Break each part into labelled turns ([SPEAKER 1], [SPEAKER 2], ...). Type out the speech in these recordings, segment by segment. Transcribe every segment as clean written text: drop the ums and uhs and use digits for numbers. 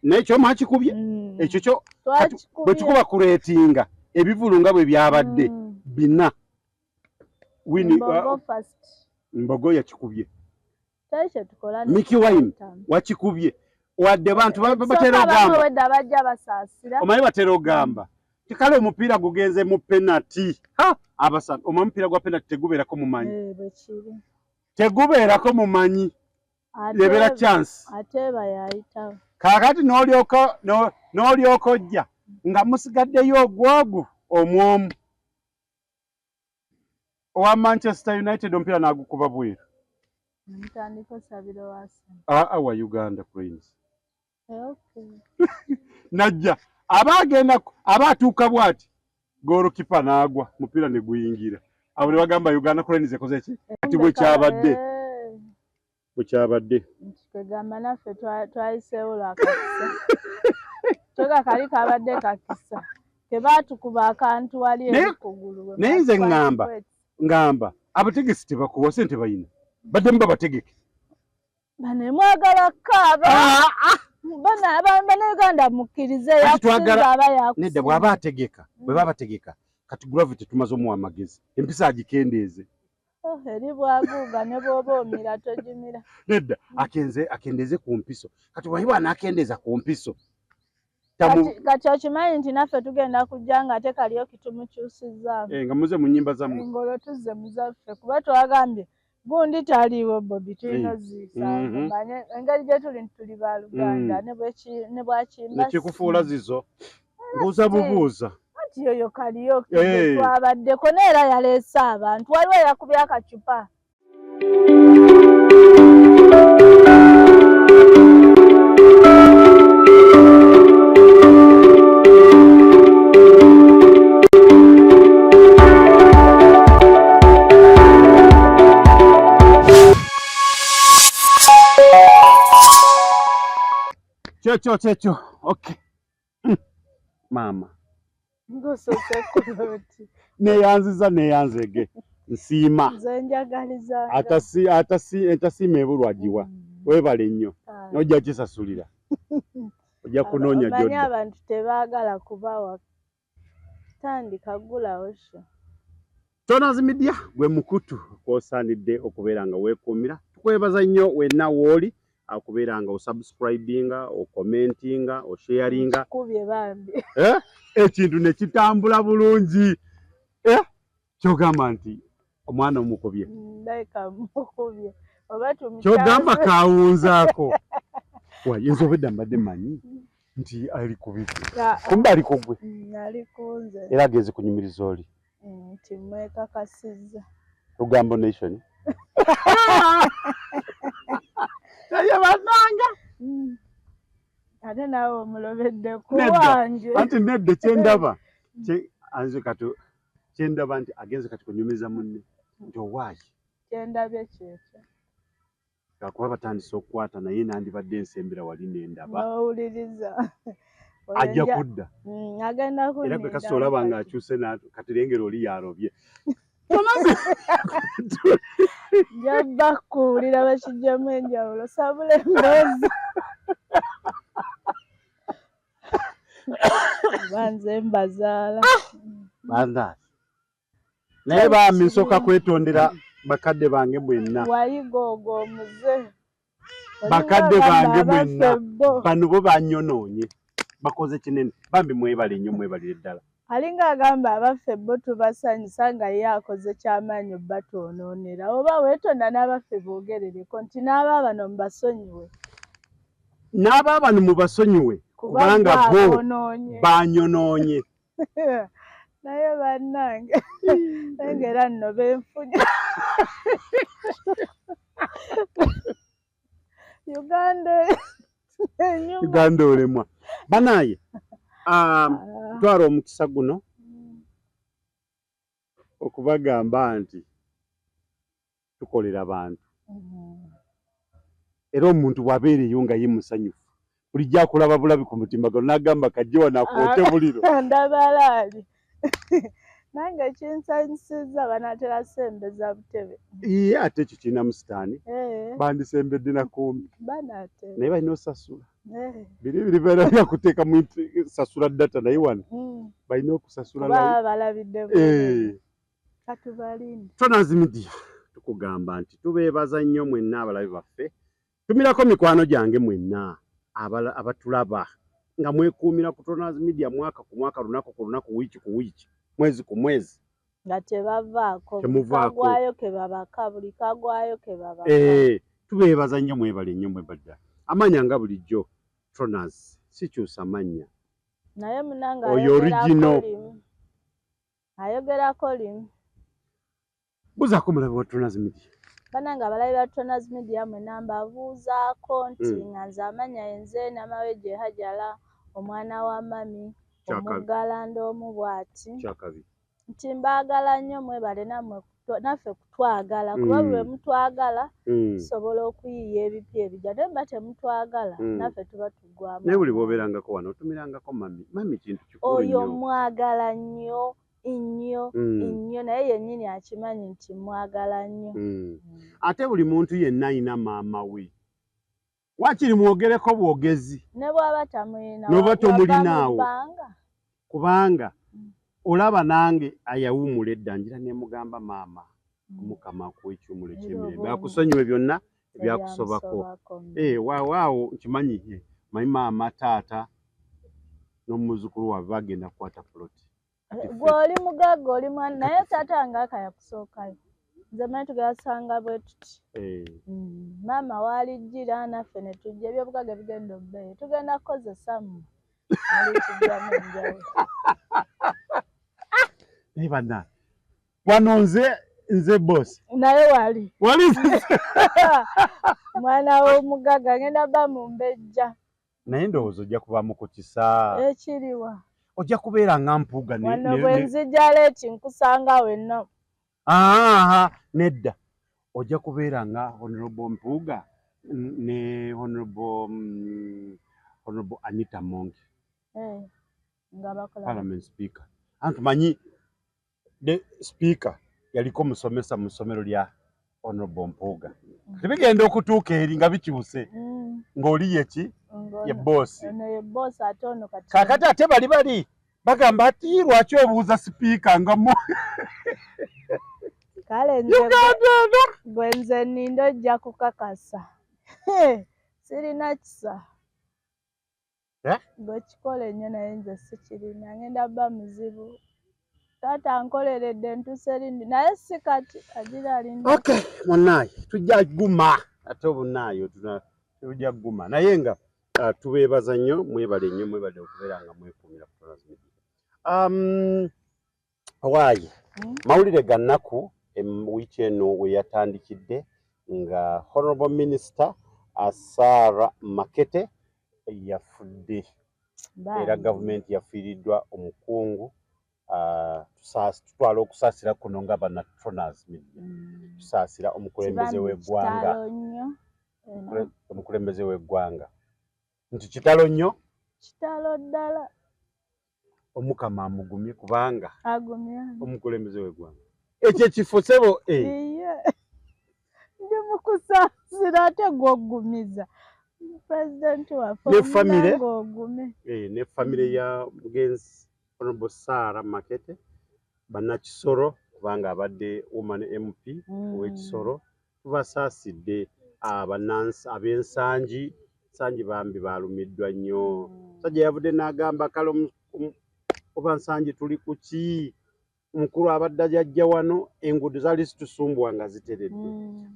[SPEAKER 1] N'ekyo mwakikubye ekyo kyo bwe tukuba kureetinga ebivulunga bwe byabadde bina wini Mbogo yakikubye Mickey Wine wakikubye wadde bantu batera ogamba omanyi batera ogamba tikale omupiira gugenze mu penalty abasatu omupiira gwa penalty tegubeerako mumanyi tegubeerako mumanyi lebera chance
[SPEAKER 2] ateba yayitawo
[SPEAKER 1] kakati n'olyoka ojja nga musigaddeyo ogwogu omwomu owa Manchester United omupiira n'agukuba bweru
[SPEAKER 2] ntandiko sabiro wasa
[SPEAKER 1] wa Uganda Cranes
[SPEAKER 2] okay
[SPEAKER 1] najja abatuuka bwati goalkeeper n'agwa mupiira ne guyingira abo ne bagamba Uganda Cranes ekoze eki ati bwe kyabadde
[SPEAKER 2] kigamba naffe twayiseewo lwakakisa toga kali kabadde kakisa tebatukuba akantu wali ekugulu
[SPEAKER 1] naye nze ngamba abategesi tebakuwa ssente bayina baddemu babategeke
[SPEAKER 2] banemwagala kaaba Bannayuganda mukkirize yakusinza aba yakusinza
[SPEAKER 1] nedda bw'aba ategeka bwe baba bategeka kati gravity tumaze omuwa amagezi empisa agikendeeze
[SPEAKER 2] eri bwaguuga ne bw'oba omira togimira
[SPEAKER 1] nedda akendeeze ku mpiso kati wayiwa anaakendeeza ku mpiso
[SPEAKER 2] kati okimanyi nti naffe tugenda kujja nga ate kaliyo kitumukyusizaamu
[SPEAKER 1] nga muze mu nnyimba zammwe
[SPEAKER 2] ngolo tuzze muzaffe kuba twagambye gundi taliiwo Bobi tulina ziisa engeri gye tuli ntuli ba Luganda ne bwakimba
[SPEAKER 1] nekikufuula zizo buuza bubuuza
[SPEAKER 2] kati yoyo kaliyo twabaddeko neera yaleese abantu waliwo yakubye akacupa Checho okay mama ngosose kuloti
[SPEAKER 1] neyanzege nsiima
[SPEAKER 2] nze njagaliza
[SPEAKER 1] atasiima ebulwagiwa webale nnyo nojja kisasulira ojja kunoonya
[SPEAKER 2] omanyi abantu tebaagala kubawa tandika gulawo sho
[SPEAKER 1] Tonazi Media gwe mukutu kwosaanidde okubeera nga weekuumira tukwebaza nnyo wenna wooli akubeera nga osubscribinga okomentinga osharinga
[SPEAKER 2] kubye bambi
[SPEAKER 1] ekintu ne kitambula bulungi kyogamba nti omwana omukubye
[SPEAKER 2] ndaika mukubye oba
[SPEAKER 1] kyogamba kawunzaako wayinza obedda mbadde manyi nti ali kubibye kumbe ali kugwe
[SPEAKER 2] ali kunze
[SPEAKER 1] era ageze kunyumiriza oli
[SPEAKER 2] nti mwekakasizza
[SPEAKER 1] Lugambo Nation Aye bananga
[SPEAKER 2] ate naawe omulobedde ku wange
[SPEAKER 1] anti nedde kyendaba anze kati kyendaba nti agenze kati kunyumiza munne nti owaayi
[SPEAKER 2] kyendabye kyekyo
[SPEAKER 1] kakuba batandise okukwata naye nandibadde ensembera wali nendaba
[SPEAKER 2] n'owuliriza
[SPEAKER 1] ajja kudda
[SPEAKER 2] agenda kunnida
[SPEAKER 1] era gwe kasi olaba nga akyuse kati lengero oli yarobye
[SPEAKER 2] njabba kuwulira bakijjamu enjawulo sabula emboozi banze mbazaala
[SPEAKER 1] bandaasi naye bambi nsooka kwetondera bakadde bange mwenna
[SPEAKER 2] wayiga ogwo omuze
[SPEAKER 1] bakadde bange mwenna bano bo banyonoonye bakoze kinene bambi mwebale nnyo mwebalire ddala
[SPEAKER 2] alinga agamba abaffe bo tubasanyusa nga ye akoze kyamaanyi obbatonoonera oba weetonda n'abaffe boogerereko nti n'aba bano mubasonyiwe
[SPEAKER 1] n'aba bano mubasonyiwe kubanga bo banyonoonye
[SPEAKER 2] naye bannange engera nno benfunya
[SPEAKER 1] Uganda olemwa banaye twala omukisa guno okubagamba nti tukolera bantu era omuntu bw'abeereyo nga ye musanyufu bulijjo akulaba bulabi ku mutima gano n'agamba kajjewa nakwote buliro
[SPEAKER 2] ndabalaali nange kinsanyusizza banaatera sembeza butebe
[SPEAKER 1] ate ekyo kirina musitaani bandisembedde nakumbi
[SPEAKER 2] banaatera
[SPEAKER 1] naye balina osasula biri balina kuteeka mu sasula data naye wano balina okusasula
[SPEAKER 2] balabidde katubalinde.
[SPEAKER 1] Tonazi Media tukugamba nti tubeebaza nnyo mwenna abalabi baffe, tumirako mikwano gyange mwenna abatulaba nga mwekuumira ku Tonazi Media mwaka ku mwaka, lunaku ku lunaku, wiiki ku wiiki, mwezi ku mwezi
[SPEAKER 2] nga tebavaako kagwayo kebabaka buli kagwayo kebabaka.
[SPEAKER 1] Tubeebaza nnyo, mwebale nnyo, mwebadda amanya nga bulijjo Tonazi sikyusa mannya
[SPEAKER 2] naye munanga
[SPEAKER 1] oyo original
[SPEAKER 2] ayogerako limu.
[SPEAKER 1] Buzaako mulabi wa Tonazi Media.
[SPEAKER 2] Bananga abalabi ba Tonazi Media mwena mbabuuzaako nti nga nze amanya yenze Namaweje Hajala omwana wa mami omuggalanda omu bw'ati nti mbaagala nnyo, mwebale nammwe naffe kutwagala kuba bwe mutwagala tusobola okuyiiya ebipya ebijja, naye mba temutwagala naffe tuba tugwamu.
[SPEAKER 1] Naye buli bw'obeerangako wano otumirangako mami kintu kikulu nnyo.
[SPEAKER 2] Oyo mwagala nnyo nnyo naye yennyini akimanyi nti mwagala nnyo.
[SPEAKER 1] Ate buli muntu yenna ayina maama we, wakiri mwogereko bwogezi
[SPEAKER 2] ne bw'aba tamulina
[SPEAKER 1] n'oba tomulinaawo, kubanga olaba nange ayawummula edda ngira ne mugamba maama Omukama akuwa ekyumulo eky'emirembe akusonyiwe byonna ebyakusobako. Waawaawo nkimanyi manyi maama taata n'omuzukulu waabwe bagenda kukwata puloti.
[SPEAKER 2] Gw'oli mugagga oli mwana naye taata nga akayakusookayo nze manyi tugasanga bwe tuti maama waalijjira naffe ne tujja ebyobugagga bigenda obbeeyi tugenda kukozesa mmwe alikijjamu enjawulo.
[SPEAKER 1] Bana wano nze boss
[SPEAKER 2] naye wali mwana w'omugagga ngenda bba mu mbejja
[SPEAKER 1] naye ndowooza ojja kuba mu ku kisa
[SPEAKER 2] ekiriwa
[SPEAKER 1] ojja kubeera nga mpuuga
[SPEAKER 2] wano bwe nzija leeti nkusanga wenna.
[SPEAKER 1] Nedda ojja kubeera nga Honorable Mpuuga ne Honorable Anita Mongi
[SPEAKER 2] nga bakola
[SPEAKER 1] Parliament Speaker. Antumanyi the speaker yaliko musomesa mu ssomero lya Honorable Mpuuga. Tebigenda okutuuka eri nga bikyuse ng'oli yeki ye boss.
[SPEAKER 2] Ye boss ate ono kati.
[SPEAKER 1] Kakati ate bali bagamba ati lwaki obuuza speaker nga mo.
[SPEAKER 2] Kale nze nninda ojja kukakasa. Sirina kisa. Gwe kikola ennyo naye nze sikirina ngenda bba muzibu. Taata nkoleredde ntuse lindi naye si kati agira alinda. Okay,
[SPEAKER 1] munnaaye tujja guma ate obunnaayo tujja guma naye nga tubeebaza nnyo, mwebale nnyo, mwebale okubeera nga mwekuumira ku Tonazi Media. Awaaye mawulire ga nnaku wiiki eno we yatandikidde nga Honorable Minister Sarah Makete yafudde era gavumenti yafiiriddwa omukungu. Tutwala okusaasira kuno nga bana Tonazi Media tusaasira omukulembeze w'eggwanga nti kitalo nnyo,
[SPEAKER 2] kitalo ddala
[SPEAKER 1] Omukama amugumye kubanga
[SPEAKER 2] agumya
[SPEAKER 1] omukulembeze w'eggwanga ekyo ekifo sebo
[SPEAKER 2] ndi mukusaasira ate gw'ogumiza pulezidenti waffe
[SPEAKER 1] ne famire ya mugenzi Honorable Sarah Makete bannakisoro kubanga abadde woman MP ow'ekisoro tubasaasidde ab'ensangi bambi baalumiddwa nnyo. Sajja yavudde n'agamba kale oba nsangi tuli ku ki mukulu abadde ajajja wano enguudo zaali zitusumbuwa nga ziteredde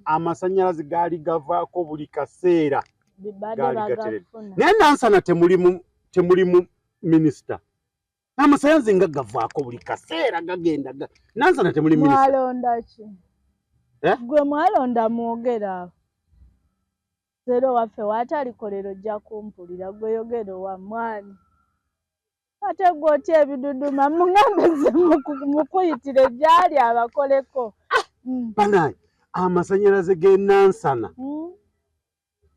[SPEAKER 1] amasannyalaze gaali gavaako buli kaseera gaali gateredde naye nansana temuli mu minisita amasannyalaze nga gavaako buli kaseera gagenda nansana temuli minisita.
[SPEAKER 2] Mwalonda ki? Gwe mwalonda mwogera zero waffe waatali kolero ojja kumpulira gwe yogera owa mwani ate gw'otya ebiduduma muŋambe ze mukuyitire gyali abakoleko.
[SPEAKER 1] Banaye amasannyalaze g'ennansana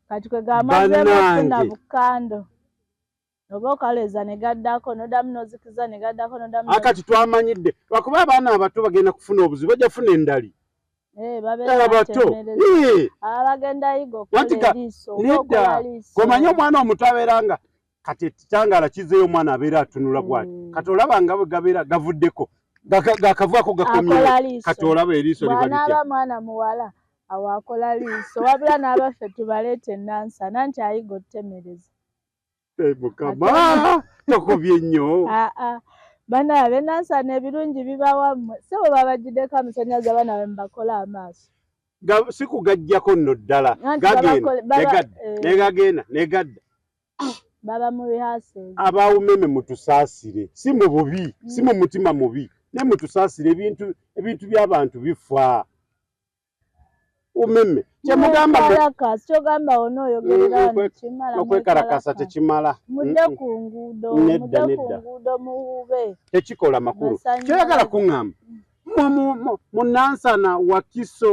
[SPEAKER 2] kati kwe gamazeemu okufuna bukando oba okaleeza ne gaddako n'oddamu n'ozikiza ne gaddako n'oddamu.
[SPEAKER 1] Kati twamanyidde lwakuba abaana abato bagenda kufuna obuzibu bajja kufuna endali abato
[SPEAKER 2] abagenda yiga okukola eriiso
[SPEAKER 1] nedda gomanya omwana omuto abeeranga kati ekitangaala kizeeyo omwana abeera atunula bwati kati olaba nga bwe gabeera gavuddeko gakavaako gakomye kati olaba eriiso
[SPEAKER 2] bw'anaaba mwana muwala awo akola liiso wabula n'abaffe tubaleeta ennansana nti ayiga otemereza
[SPEAKER 1] mukama tokubye nnyo
[SPEAKER 2] banaabe ennansana ebirungi bibawammwe si bwe babagiddeko amasannyalaze abanaabwe mubakola amaaso
[SPEAKER 1] si kugajjako nno ddala negagenda negadda
[SPEAKER 2] baba mu rehearsals
[SPEAKER 1] abawumeme mutusaasire si mu bubi si mu mutima mubi ne mutusaasire ebintu by'abantu bifa umeme kyemugamba
[SPEAKER 2] kyogamba onooyogerera kimala
[SPEAKER 1] okwekalakasa tekimala
[SPEAKER 2] mudde ku nguudo muwube
[SPEAKER 1] tekikola makulu kyoyagala kuŋŋamba mu nansana wakiso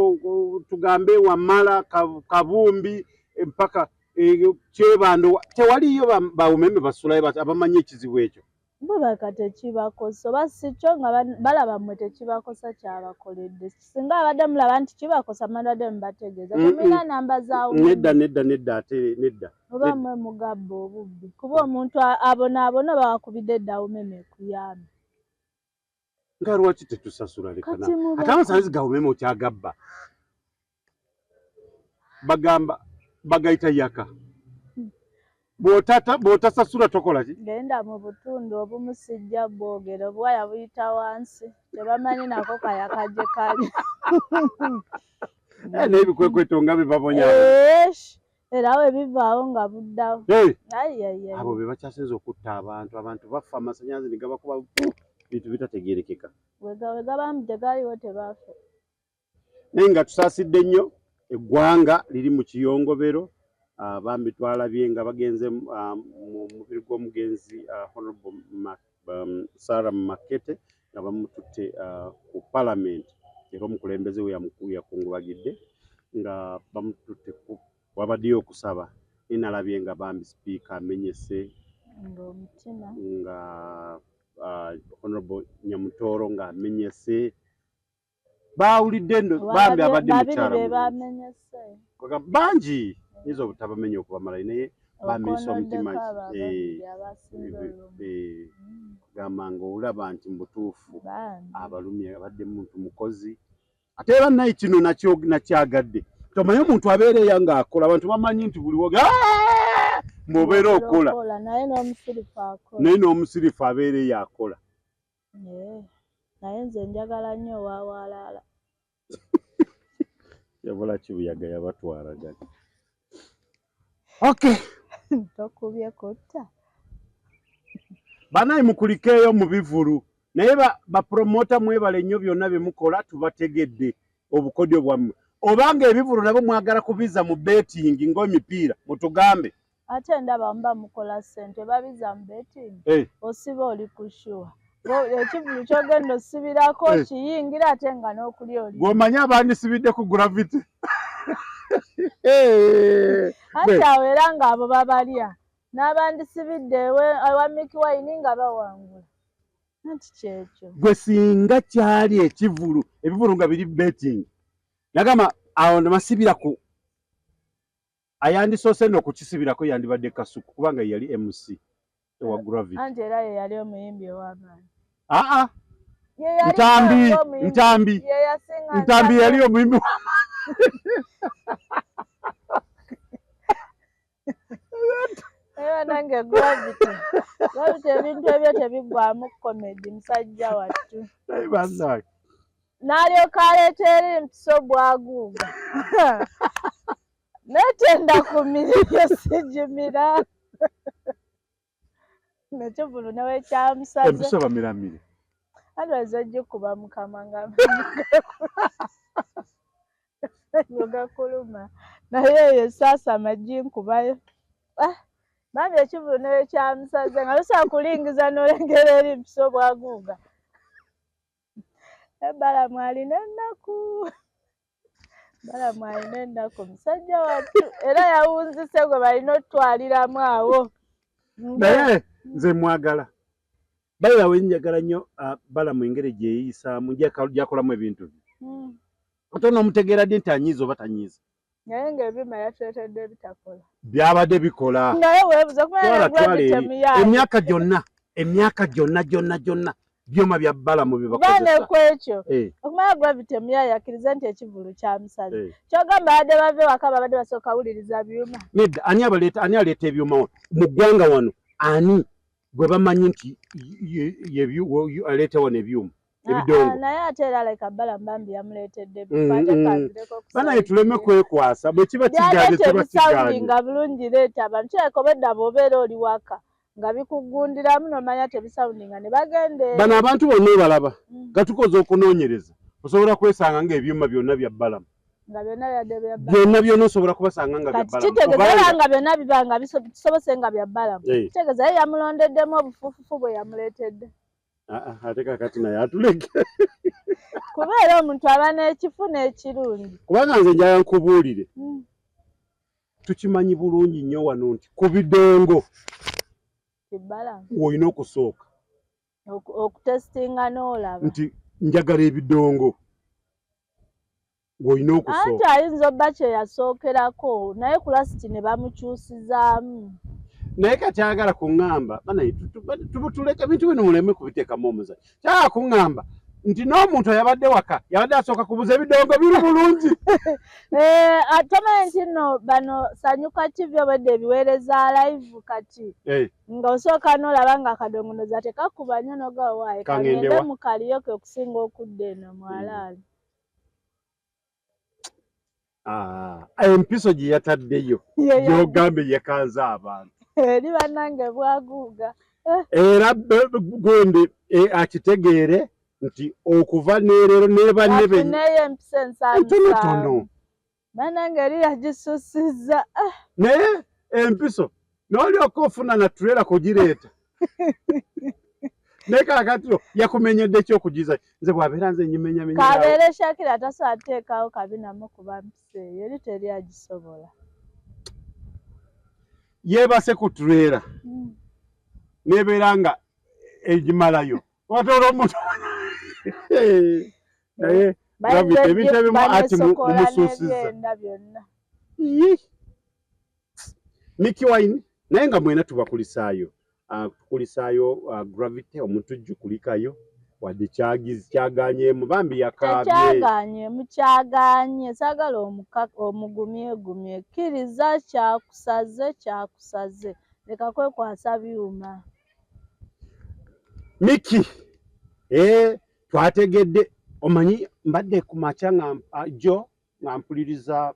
[SPEAKER 1] tugambe wamala kabumbi mpaka kyebando tewaliyo bawumeme basulayo abamanyi ekizibu ekyo
[SPEAKER 2] bo bakate kibakosa oba si kyo nga balaba mmwe tekibakosa kyabakoledde singa abadde mulaba nti kibakosa mubadde mubategeeza temulina namba zaawo
[SPEAKER 1] nedda ate nedda
[SPEAKER 2] oba mmwe mugabba obubbi kuba omuntu abonaabona bawakubidde edda awumeme ekuyambe
[SPEAKER 1] nga lwaki tetusasula lekana ate amasannyalaze gawumeme okyagabba bagamba bagayita yaka bw'otasasula tokola ki
[SPEAKER 2] genda mu butundu obumusijja bwogera obuwaya buyita wansi tebamanyi nako kayaka gye kali
[SPEAKER 1] n'ebikwekweto nga bibabonya
[SPEAKER 2] era we bivaawo nga buddawo
[SPEAKER 1] abo be bakyasinza okutta abantu bafa amasannyalaze ne gabakuba bintu bitategeerekeka
[SPEAKER 2] we gabamu tegaliwo tebafa
[SPEAKER 1] naye nga tusaasidde nnyo eggwanga liri mu kiyongobero bambi twalabye nga bagenze mu mubiri gw'omugenzi Honorable Sarah Makete nga bamututte ku Parliament era omukulembeze we yakungubagidde nga bamututte wabaddeyo okusaba naye nalabye nga bambi sipiika amenyese nga Honorable Nyamutooro nga amenyese baawulidde bambi abadde mukyala bangi nizo obutabamenya okubamalayo naye bamenyesa omutima gamba nga olaba nti mubutuufu abalumye abadde muntu mukozi ate era naye kino nakyagadde tomanyi omuntu abeereyo ng'akola abantu bamanyi nti buli woga mbwobeera okola naye n'omusirifu abeereyo akola
[SPEAKER 2] naye nze njagala nnyo owawalaala
[SPEAKER 1] yabula kibuyaga yabatwalagana okay
[SPEAKER 2] tokubye kutta
[SPEAKER 1] banaye mukulikeeyo mu bivulu naye bapromota mwebale nnyo byonna bye mukola tubategedde obukodyo bwammwe obanga ebivulu nabo mwagala kubiza mu betting ng'emipiira mutugambe
[SPEAKER 2] ate ndaba muba mukola ssente babiza mu betting osiba oli kushuwa ekivulu kyogenda osibirako kiyingira ate nga n'okuli oli
[SPEAKER 1] gwomanyi abandisibidde ku gravity
[SPEAKER 2] anti awo era ng'abo babalya n'abandisibidde ewa Miki Wine nga bawangula anti kyekyo
[SPEAKER 1] gwe singa kyali ekivulu ebivulu nga biri betting nagamba awo namasibira ku ayandisoose n'okukisibirako yandibadde Kasuku kubanga yali MC ewa gravity
[SPEAKER 2] anti era ye yali omuyimbi ow'amaanyi
[SPEAKER 1] ntambi yali omuyimbi w'amaanyi
[SPEAKER 2] era nange gravity ebintu ebyo tebiggwamu comedy musajja wattu n'alyoka aleeta eri mpiso bwaguuga netenda kumirire sijimira nekivulu newekyamusaze
[SPEAKER 1] empiso bamiramire
[SPEAKER 2] alwaze ogikuba mukama nga yogakuluma naye eyo esaasa amaggi nkubayo bambi ekivulu newekyamusaze nga lusobola kulingiza n'olengera eri mpiso bwaguuga ebalamu alina ennaku balamu alina ennaku musajja wattu era yawunzise gwe balina otwaliramu awo
[SPEAKER 1] naye nze mwagala bayirawo njagala nnyo balamu engeri gyeyiisaamu gyakolamu ebintu bye ate n'omutegeera ddi nti anyiiza oba tanyiiza.
[SPEAKER 2] Naye ng'ebyuma yatuleetedde bitakola.
[SPEAKER 1] Byabadde bikola.
[SPEAKER 2] Naye weebuze kumanya gravity mu
[SPEAKER 1] emyaka gyonna byuma bya bbalamu bye bakozesa.
[SPEAKER 2] Bane kwekyo. Okumanya gravity muyaaya akkiriza nti ekivulu kya musazi. Kyogamba badde bave waka babadde basooka wuliriza byuma.
[SPEAKER 1] Nedda ani aleeta ebyuma mu ggwanga wano ani gwe bamanyi nti aleeta wano ebyuma ebidongo.
[SPEAKER 2] Naye ate era aleka bbalamu bambi yamuleetedde
[SPEAKER 1] banaye tuleme kwekwasa bwe kiba kigaanye kiba kigaanye.
[SPEAKER 2] Nga bulungi leeta abantu kireka obedda bw'obeera oli waka nga bikugundiramu n'omanya tebisawundinga ne bagende.
[SPEAKER 1] Bano abantu bonna obalaba nga tukoze okunoonyereza osobola kwesanga ng'ebyuma byonna bya bbalamu. Byonna osobola kubasanga nga bya bbalamu.
[SPEAKER 2] Kitegeeza nga byonna biba nga bisobose nga bya bbalamu. Kitegeeza ye yamulondeddemu obufuufufu bwe yamuleetedde.
[SPEAKER 1] Ate kakati naye atuleke.
[SPEAKER 2] Kubeera omuntu aba n'ekifu n'ekirungi.
[SPEAKER 1] Kubanga nze njala nkubuulire. Tukimanyi bulungi nnyo wano nti ku bidongo olina okusooka
[SPEAKER 2] okutesitinga n'olaba
[SPEAKER 1] nti njagala ebidongo ng'olina okusooka.
[SPEAKER 2] Anti ayinza obba kye yasookerako naye ku lasiti ne bamukyusizaamu.
[SPEAKER 1] Naye kati ayagala kuŋŋamba tuleke bintu bino muleme kubiteekamu omuzanyo. Kyagala kuŋŋamba nti n'omuntu yabadde waka yabadde asooka kubuza ebidongo biri bulungi.
[SPEAKER 2] Tomanyi nti nno bano Sanyuka TV obwedde ebiweereza live kati ng'osooka n'olaba nga akadongonoza tekakuba nnyo n'ogawaayo kagende mu kaliyoke okusinga okudda eno mwalaali.
[SPEAKER 1] Empiso gye yataddeyo gy'ogambe yekanze abantu.
[SPEAKER 2] Eri bannange bwaguuga.
[SPEAKER 1] Era gonde akitegeere nti okuva neerero nebanne be ntonotono.
[SPEAKER 2] Bannange eri yagisussizza.
[SPEAKER 1] Naye empiso n'olyoka ofuna na turera kugireeta. Naye kaakatiro yakumenyedde ekyokugiza nze bw'abeera nze nyimenyamenya.
[SPEAKER 2] Kabeere Shakira tasobola ateekawo kabinamu kuba mpisa eyo eri teri agisobola.
[SPEAKER 1] Yeebase ku turera nebeera nga egimalayo watola omuntu naye ebintu ebimu ati mumusuusiza. Nicky Wine naye nga mwena tubakulisaayo Gravity omutujju kulikayo wadde kyaganyeemu bambi yakaabye.
[SPEAKER 2] Kyaganye saagala omugumyegumye kkiriza kyakusaze leka kwekwasa byuma.
[SPEAKER 1] Nicky twategedde omanyi mbadde ku makya nga mpuliriza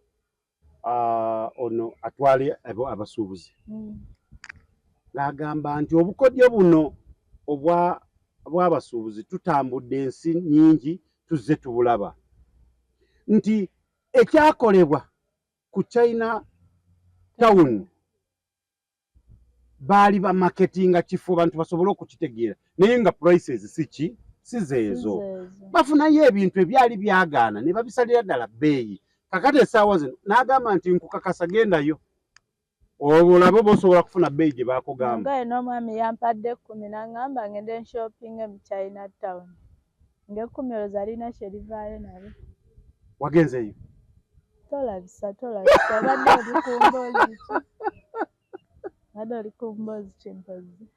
[SPEAKER 1] ono atwale abasuubuzi ng'agamba nti obukodyo buno obw'abasuubuzi tutambudde ensi nnyingi tuzze tubulaba nti ekyakolebwa ku China Town baali ba marketinga kifo bantu basobole okukitegeera naye nga prices si zeezo. Bafunayo ebintu ebyali byagaana ne babisalira ddala bbeeyi. Kakati essaawa zino n'agamba nti nkukakasa gendayo olabe bosobola kufuna bbeeyi gye baakugamba.
[SPEAKER 2] Ngaye n'omwami yampadde 10 n'aŋŋamba ngende shopping mu China Town. Ng'ekumi olowooza alina kye livaayo nabo.
[SPEAKER 1] Wagenzeyo?
[SPEAKER 2] Tolabisa badde oli ku mboozi ki? Badde oli ku mboozi kimpozi.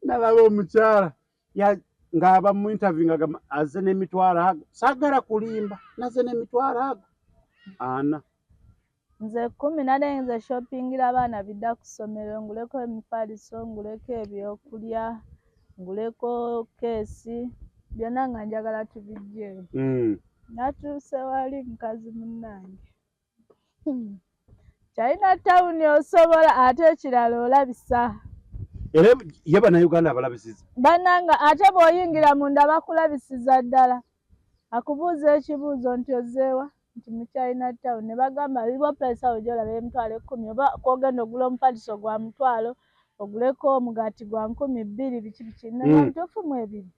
[SPEAKER 1] Nalaba omukyala ng'aba mu interview ng'agamba azze n'emitwalo ago saagala kulimba nazze n'emitwalo ago ana.
[SPEAKER 2] Nze 10 nadenze shoppingira abaana bidda ku ssomero nguleko emifaliso nguleko ebyokulya nguleko keesi byonna nga njagala tubijjeyo. Natuuse wali mukazi munnange. China Town osobola ate ekirala olabisa.
[SPEAKER 1] Era ye bannayuganda abalabisiza.
[SPEAKER 2] Bannanga ate bw'oyingira munda bakulabisiza ddala. Akubuuza ekibuuzo nti ozeewa nti mu China Town ne bagamba bibo price awo gy'olaba emitwalo 10 oba kwogenda ogula omufaliso gwa mutwalo oguleko omugaati gwa 200 biki n'omutuufu mu ebiri.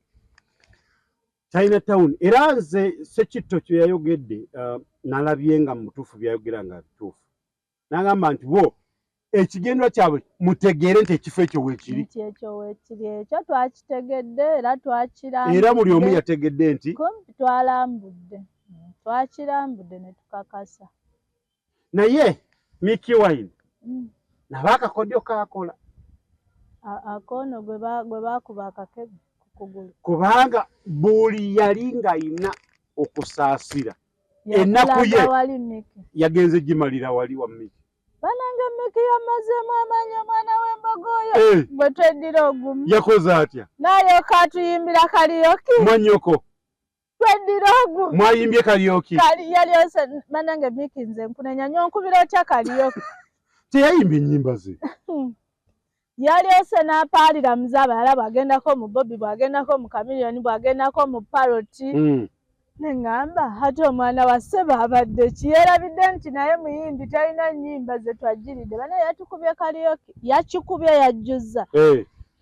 [SPEAKER 1] China Town era nze Ssekitto kye yayogedde nalabye nga mu butuufu byayogera nga bituufu. N'agamba nti bo ekigendwa kyabwe mutegeere nti ekifo ekyo weekiri
[SPEAKER 2] nti ekyo weekiri ekyo twakitegedde era twakirambudde
[SPEAKER 1] era buli omu yategedde nti
[SPEAKER 2] kumpi twakirambudde ne tukakasa
[SPEAKER 1] naye Mickey Wine naba akakodyo kaakola
[SPEAKER 2] akoono gwe baakuba akakebe ku kugulu
[SPEAKER 1] kubanga buli yali ng'ayina okusaasira ennaku ye yagenze gimalira wali wa Mickey.
[SPEAKER 2] Banange Mickey yamazeemu amaanyi omwana w'embogo oyo bwe tweddira ogumu
[SPEAKER 1] yakoze atya
[SPEAKER 2] n'alyoka atuyimbira kalyoki
[SPEAKER 1] mwannyoko
[SPEAKER 2] tweddira ogumu
[SPEAKER 1] mwayimbye kalyoki
[SPEAKER 2] yalyose banange Mickey nze nkunenya nyonkubira otya kalyoki
[SPEAKER 1] teyayimbye ennyimba ze
[SPEAKER 2] yalyose n'apaalira muze abalala bw'agendako mu Bobby bw'agendako mu Chameleone bw'agendako mu Parrot neŋŋamba ate omwana wa ssebo abadde ki yeerabidde nti naye muyimbi talina nnyimba ze twajjiridde banaye yatukubye kalyoki yakikubye yajjuza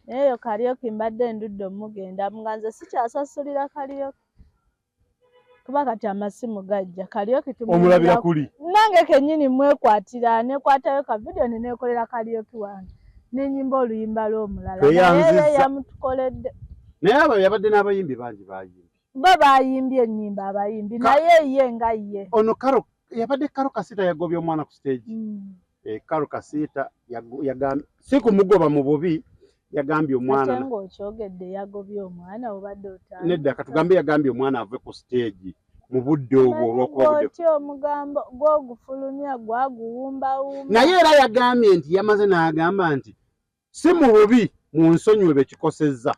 [SPEAKER 2] naye eyo kalyoki mbadde ndudde omugenda nga nze sikyasasulira kalyoki kuba kati amasimu gajja kalyoki
[SPEAKER 1] omulabira kuli
[SPEAKER 2] nange kennyini mwekwatira nekwatayo ka vidiyo neneekolera kalyoki wange n'ennyimba oluyimba lw'omulala naye yamutukoledde
[SPEAKER 1] naye abo yabadde n'abayimbi bangi bayimbi
[SPEAKER 2] bo bayimbye ennyimba abayimbi naye ye nga ye
[SPEAKER 1] ono Karo yabadde Karo Kasita yagobye omwana ku stage Karo Kasita yagambye si kumugoba mu bubi yagambye omwana
[SPEAKER 2] ate ng'okyogedde yagobye omwana obadde otambula
[SPEAKER 1] nedda katugambe yagambye omwana ave ku stage mu budde obwo olw'okuba
[SPEAKER 2] otyo omugambo gw'ogufulumya gwaguwumbawumba
[SPEAKER 1] naye era yagambye nti yamaze n'agamba nti si mu bubi mu nsonyiwe bekikosezza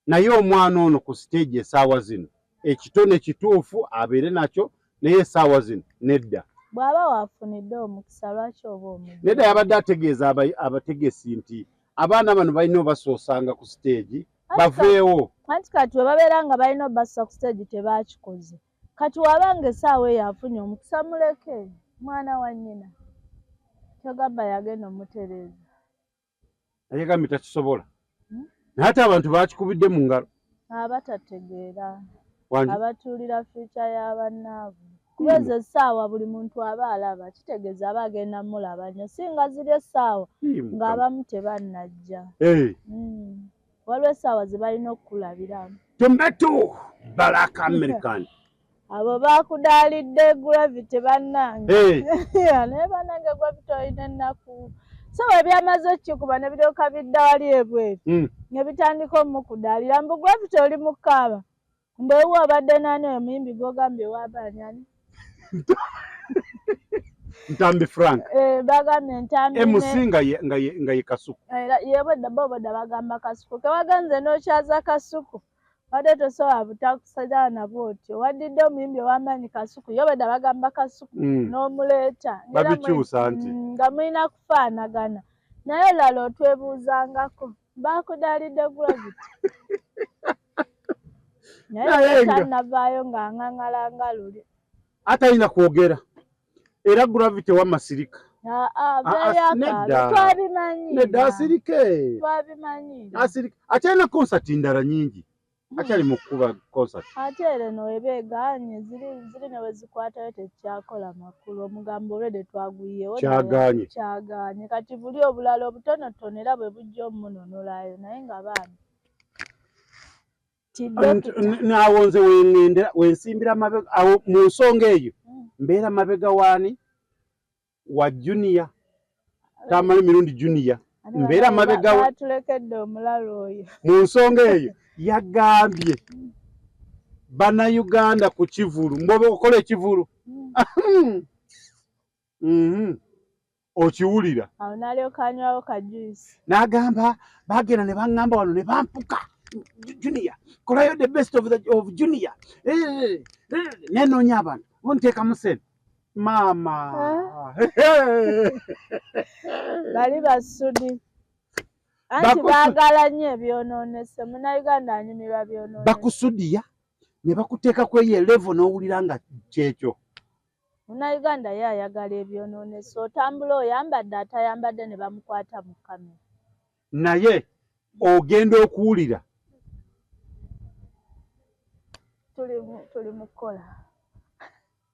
[SPEAKER 1] naye omwana ono ku stage essaawa zino ekitone kituufu abeere nakyo naye essaawa zino nedda
[SPEAKER 2] bw'aba waafunidde omukisa lwaki oba omudde
[SPEAKER 1] nedda yabadde ategeeza abategesi nti abaana bano balina obasoosanga ku stage baveewo
[SPEAKER 2] anti kati we babeera nga balina obassa ku stage tebaakikoze kati wabanga essaawa eyo afunye omukisa muleke mwana wa nnyina kyogamba yagenda omutereeza
[SPEAKER 1] naye gambi takisobola naye ate abantu baakikubidde mu ngalo
[SPEAKER 2] abatategeera abatuulira fyuca y'abannaabwe kuba ezo essaawa buli muntu aba alaba kitegeeza aba agenda mulaba nnyo singa ziri essaawa ng'abamu tebannajja waliwo essaawa ze balina okukulabiramu
[SPEAKER 1] tomato Black American
[SPEAKER 2] abo baakudaalidde gravity bannange naye bannange gravity olina ennaku so ebyamaze okikuba ne biryoka bidda wali ebweru ne bitandika omukudaalira mbu gravity oli mu kaaba mbwewu obadde naani oyo muyimbi gw'ogambye wabaanyani
[SPEAKER 1] Ntambi Frank
[SPEAKER 2] bagambye Ntambi
[SPEAKER 1] MC nga ye Kasuku
[SPEAKER 2] yebwedda boboda bagamba Kasuku kewaganze n'okyaza Kasuku wadde tosobola butakusajala nabwo otyo waddidde omuyimbi ow'amaanyi Kasuku yobwedda bagamba Kasuku n'omuleeta
[SPEAKER 1] babikyusa nti
[SPEAKER 2] nga mulina kufaanagana naye olala otwebuuzangako baakudaalidde gravity naye tanavaayo ng'aŋaŋalanga luli
[SPEAKER 1] atalina kwogera era gravity w'amasirika nedda asirike akyalina konsati ndala nyingi akyali mu kukuba konsati
[SPEAKER 2] ate ere nowebeeganye ziri ne wezikwatayo tekyakola makulu omugambo olwedde twagwiyewo kyaganye kati buli obulala obutonotono era bwe bujja omunonolayo naye nga baani
[SPEAKER 1] naawo nze wensimbira mabega awo mu nsonga eyo mbeera mabega waani wa Junior tamala emirundi Junior mbeera mabega
[SPEAKER 2] tulekedde omulala oyo
[SPEAKER 1] mu nsonga eyo yagambye bannayuganda ku Kivulu mboba okukola ekivulu okiwulira
[SPEAKER 2] awo nalyoka anywawo kajuyisi
[SPEAKER 1] n'agamba bagenda ne baŋŋamba wano ne bampuka Junior kolayo the best of Junior nenoonya abantu bunteekamu sente maama
[SPEAKER 2] bali basudi anti baagala nnyo ebyonoonese munnayuganda anyumirwa byonoonese
[SPEAKER 1] bakusudiya ne bakuteeka ku eyo levo n'owulira nga kyekyo
[SPEAKER 2] munnayuganda ye ayagala ebyonoonese otambula oyambadde atayambadde ne bamukwata mu kamera
[SPEAKER 1] naye ogenda okuwulira
[SPEAKER 2] tuli mu kukola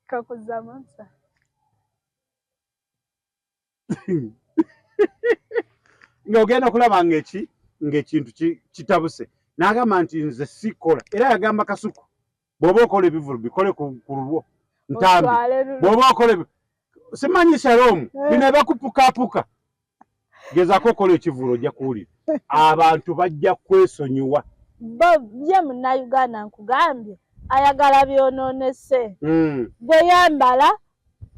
[SPEAKER 2] kakuza mansa
[SPEAKER 1] ng'ogenda kulaba ng'ekintu kitabuse n'agamba nti nze sikola era yagamba Kasuku bw'oba okola ebivulu bikole ku lulwo ntambi bw'oba okola simanyi Shalom bino ebakupukapuka gezaako okola ekivulo ojja kuwulira abantu bajja kwesonyiwa
[SPEAKER 2] ye munnayuganda nkugambye ayagala byonoonese bwe yambala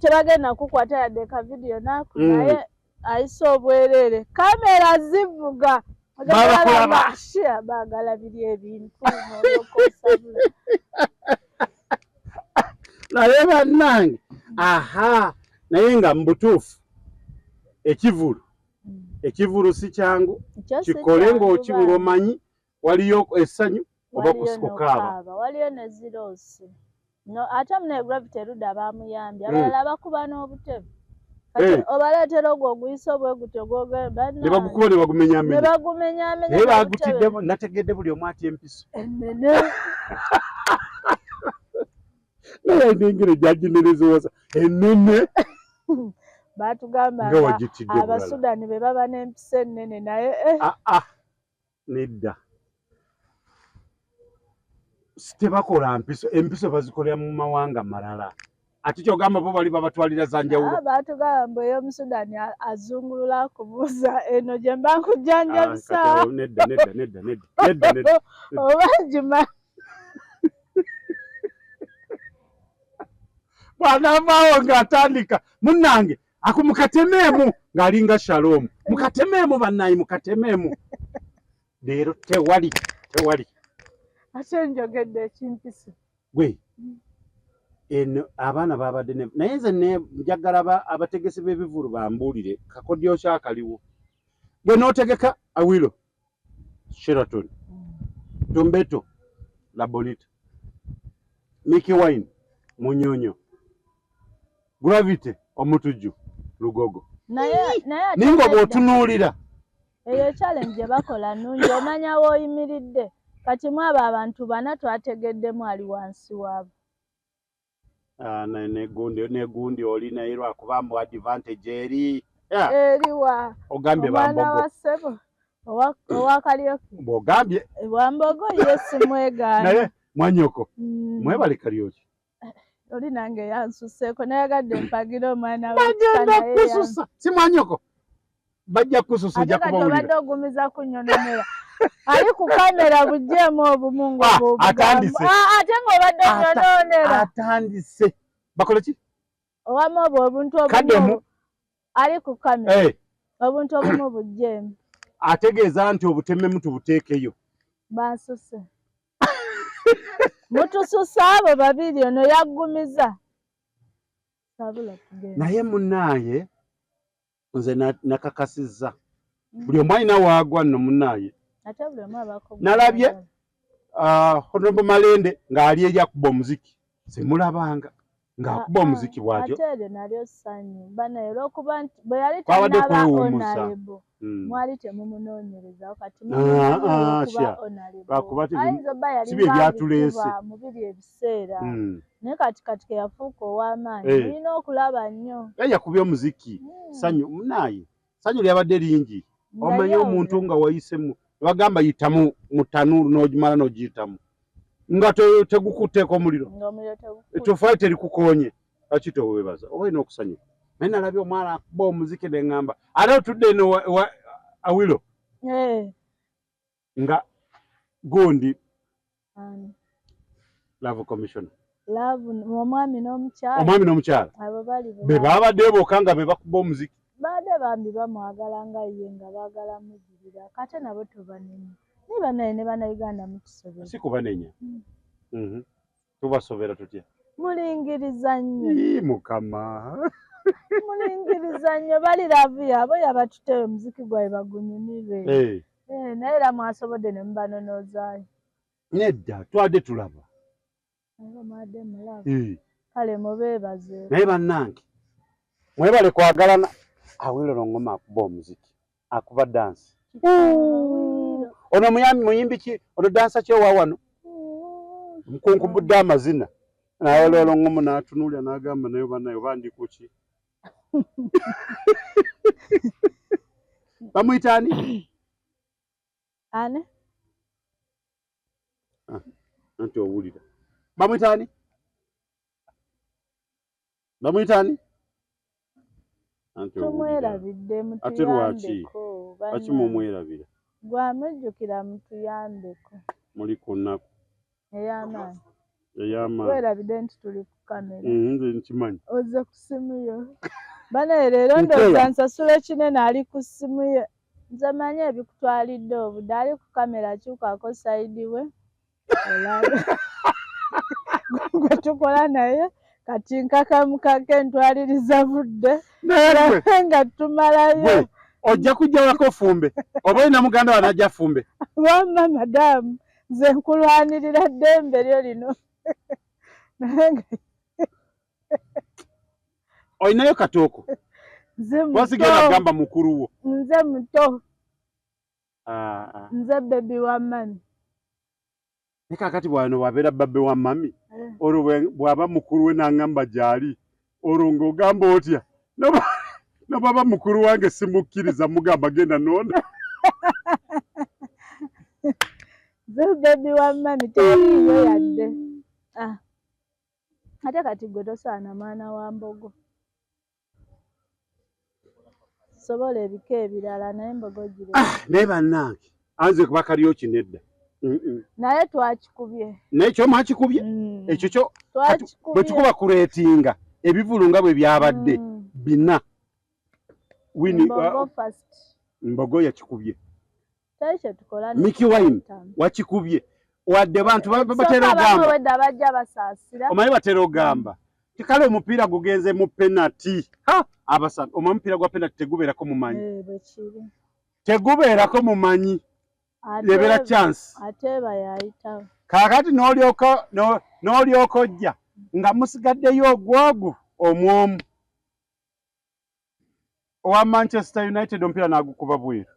[SPEAKER 2] tebagenda kukwata yadde ka vidiyo naku naye ayise obwereere kamera zivuga baagala biri ebintu nolokosabula
[SPEAKER 1] naye bannange naye nga mu butuufu ekivulu si kyangu kikole ng'omanyi waliyo essanyu oba kusikukaaba
[SPEAKER 2] waliyo ne ziroosi ate mune gravity erudda baamuyambye abalala bakuba n'obutebe obaleetera ogwo oguyisa obwegutyo gwogenda
[SPEAKER 1] ne bagukuba ne bagumenyaamenya naye bagutiddemu nategedde buli omu atya empiso
[SPEAKER 2] ennene
[SPEAKER 1] naye nengere gyaginerezewasa ennene
[SPEAKER 2] batugamba abasudani be baba n'empisa ennene naye
[SPEAKER 1] nedda tebakola empiso bazikolera mu mawanga malala ate kyogamba bo bali babatwalira za njawulo
[SPEAKER 2] batugamba mbu ey'omusudani azungulula kubuuza eno gye mba nkujjanjabisa
[SPEAKER 1] nedda
[SPEAKER 2] oba gima
[SPEAKER 1] bw'anaavaawo ng'atandika munnange mukatemaemu ng'alinga Shalom mukatemaemu bannange mukatemaemu leero tewali
[SPEAKER 2] ate njogedde ekimpisa
[SPEAKER 1] gwe eno abaana babadde naye nze njagala abategesi b'ebivulu bambuulire kakodyo kyakaliwo gwe n'otegeka Awilo Sheraton Tombeto La Bonita Mickey Wine Munyonyo Gravity Omutujju Lugogo ninga bw'otunuulira
[SPEAKER 2] eyo challenge bakola nnungi omanya w'oyimiridde kati mwabo abantu bana twategeddemu ali wansi waabo
[SPEAKER 1] negundi oli naye lwakuba mu advantage
[SPEAKER 2] eriwa
[SPEAKER 1] ogambye
[SPEAKER 2] bambogo owakalyoke
[SPEAKER 1] bw'ogambye
[SPEAKER 2] bambogo yesi mwegaana
[SPEAKER 1] naye mwanyoko mwebale Kalyoki
[SPEAKER 2] oli nange yansuseeko nayagadde mpagira omwana
[SPEAKER 1] bagenda kususa si mwanyoko bajja kususa ojja kuba
[SPEAKER 2] obadde ogumiza kunyononera ali ku kamera bujeemu obumungu
[SPEAKER 1] atandise
[SPEAKER 2] ate ng'obadde onyononera
[SPEAKER 1] atandise bakole ki
[SPEAKER 2] owamu obwo obuntu obumu ali ku kamera obuntu obumu bujeemu
[SPEAKER 1] ategeeza nti obutememu tubuteekeyo
[SPEAKER 2] bansuse mutususa abo babiri ono yaggumiza
[SPEAKER 1] naye munnaaye nze nakakasizza buli omu alina waagwa nno munnaaye nalabye Honorable Malende ng'ali eri akuba omuziki simulabanga ng'akuba omuziki bw'atyo
[SPEAKER 2] ate eryo nalyo ssanyu banaye olw'okuba nti bwe yali tanaba honorable mwali temumunoonyerezaho kati mukuba honorable ayinza obba yali ng'abikuba mu biri ebiseera naye kati ke yafuuka ow'amaanyi mulina okulaba nnyo
[SPEAKER 1] yakubye omuziki ssanyu munaaye ssanyu lyabadde lingi omanye omuntu nga wayisemu bagamba yitamu mu tanuulu n'ogimala n'ogiyitamu nga tegukutteeko omuliro tofayo terikukoonye lwaki toweebaza oba olina okusanyuka naye nalabye omwana akuba omuziki ne ŋŋamba ate otudde eno Awilo nga gundi Love Commissioner
[SPEAKER 2] omwami
[SPEAKER 1] n'omukyala be babadde bokka nga be bakuba omuziki
[SPEAKER 2] baadde bambi bamwagala nga ye nga baagala mujjirira kate nabo tobanenya naye banaye ne bannayuganda mutusobera
[SPEAKER 1] si kubanenya tubasobera tutya
[SPEAKER 2] mulingiriza nnyo
[SPEAKER 1] mukama
[SPEAKER 2] mulingiriza nnyo bali laavu yaabo yabatutewe omuziki gwabwe bagunyumire naye era mwasobodde ne mubanonozaayo
[SPEAKER 1] nedda twadde tulaba
[SPEAKER 2] mwadde mulaba kale mubeebaze
[SPEAKER 1] naye bannange mwebale kwagalana Awilo Longoma akuba omuziki akuba dansi ono muyimbi ki ono dansa ki owa wano mukunkubudde amazina naye Longoma n'atunuulira n'agamba naye banaye oba ndi ku ki bamuyita ani?
[SPEAKER 2] Ani?
[SPEAKER 1] Anti owulira. Bamuyita ani? Bamuyita ani?
[SPEAKER 2] Tumwerabidde mutuyambeko.
[SPEAKER 1] Lwaki mumwerabira?
[SPEAKER 2] Gwamujjukira mutuyambeko.
[SPEAKER 1] Muli ku nnaku
[SPEAKER 2] Ey'amaanyi.
[SPEAKER 1] Werabidde
[SPEAKER 2] nti tuli ku kamera.
[SPEAKER 1] Nze nkimanyi.
[SPEAKER 2] Ozze ku simu yo. Bana leero ndowooza nsasula ekinene ali ku simu ye. Nze manyi ebikutwalidde obudde ali ku kamera kyukako sayidi we. Olaba. Gwe tukola naye kati nkakamukake ntwaliriza budde.
[SPEAKER 1] Naye
[SPEAKER 2] nga tumalayo.
[SPEAKER 1] Ojja kujja wako fumbe. Oba olina muganda wanajja fumbe.
[SPEAKER 2] Wamma madamu nze nkulwanirira ddembe lyo lino.
[SPEAKER 1] Olinayo katooko. Wasigala gamba mukuru wo.
[SPEAKER 2] Nze muto. Nze bebi wa mami.
[SPEAKER 1] Ne kakati bwano wabeera babbe wa mami. Olwo bw'aba mukuru we n'angamba gy'ali. Olwo ng'ogamba otya? Nababa mukuru wange simukkiriza mugamba genda nonda.
[SPEAKER 2] Nze bebi wa mami teriiyo yadde. Ate kati gwe tosaana mwana wa mbogo. Sobola ebika ebirala naye embogo gire.
[SPEAKER 1] Naye bannange anze kuba Kariyoki nedda.
[SPEAKER 2] Naye twakikubye.
[SPEAKER 1] Naye kyo mwakikubye? Ekyo kyo bwe tukuba kureetinga ebivulu nga bwe byabadde bina. Mbogo yakikubye. Mickey Wine wakikubye. Wadde bantu batera ogamba. Omanyi batera ogamba. Tikale omupiira gugenze mu penalty. Abasatu omupiira gwa penalty tegubeerako mumanyi. Tegubeerako mumanyi. Lebera chance.
[SPEAKER 2] Ate bayayitawo.
[SPEAKER 1] Kakati n'olyoka ojja nga musigaddeyo ogwogu omwomu. Owa Manchester United omupiira n'agukuba bweru.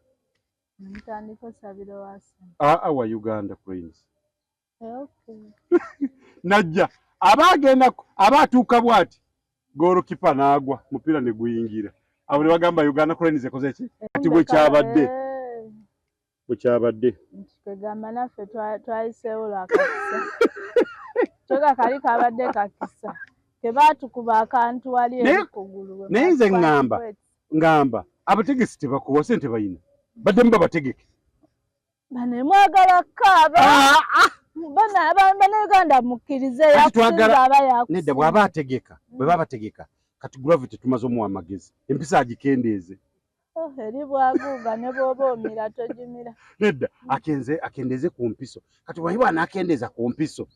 [SPEAKER 2] Ntandika osabira wasi.
[SPEAKER 1] Wa Uganda Cranes. Najja aba atuuka bw'ati goalkeeper n'agwa mupiira ne guyingira. Abo ne bagamba Uganda Cranes ekoze ki? Kati bwe kyabadde. Bukyabadde.
[SPEAKER 2] Twegamba naffe twayiseewo lwakakisa. Kyoga kali kabadde kakisa. Kebaatukuba akantu wali ekugulu.
[SPEAKER 1] Naye nze ngamba abategesi tebakuwa ssente bayina. Badde mba bategeke.
[SPEAKER 2] Bane mwagala kaaba. Bana Uganda mukkirize yakusinza abayakusinza.
[SPEAKER 1] Nedda bw'aba ategeka, bwe baba bategeka. Kati gravity tumaze omuwa amagezi. Empisa agikendeeze.
[SPEAKER 2] Eri bwaguuga ne bw'oba omira togimira.
[SPEAKER 1] Nedda akendeeze ku mpiso. Kati bw'aliba anakendeeza ku mpiso.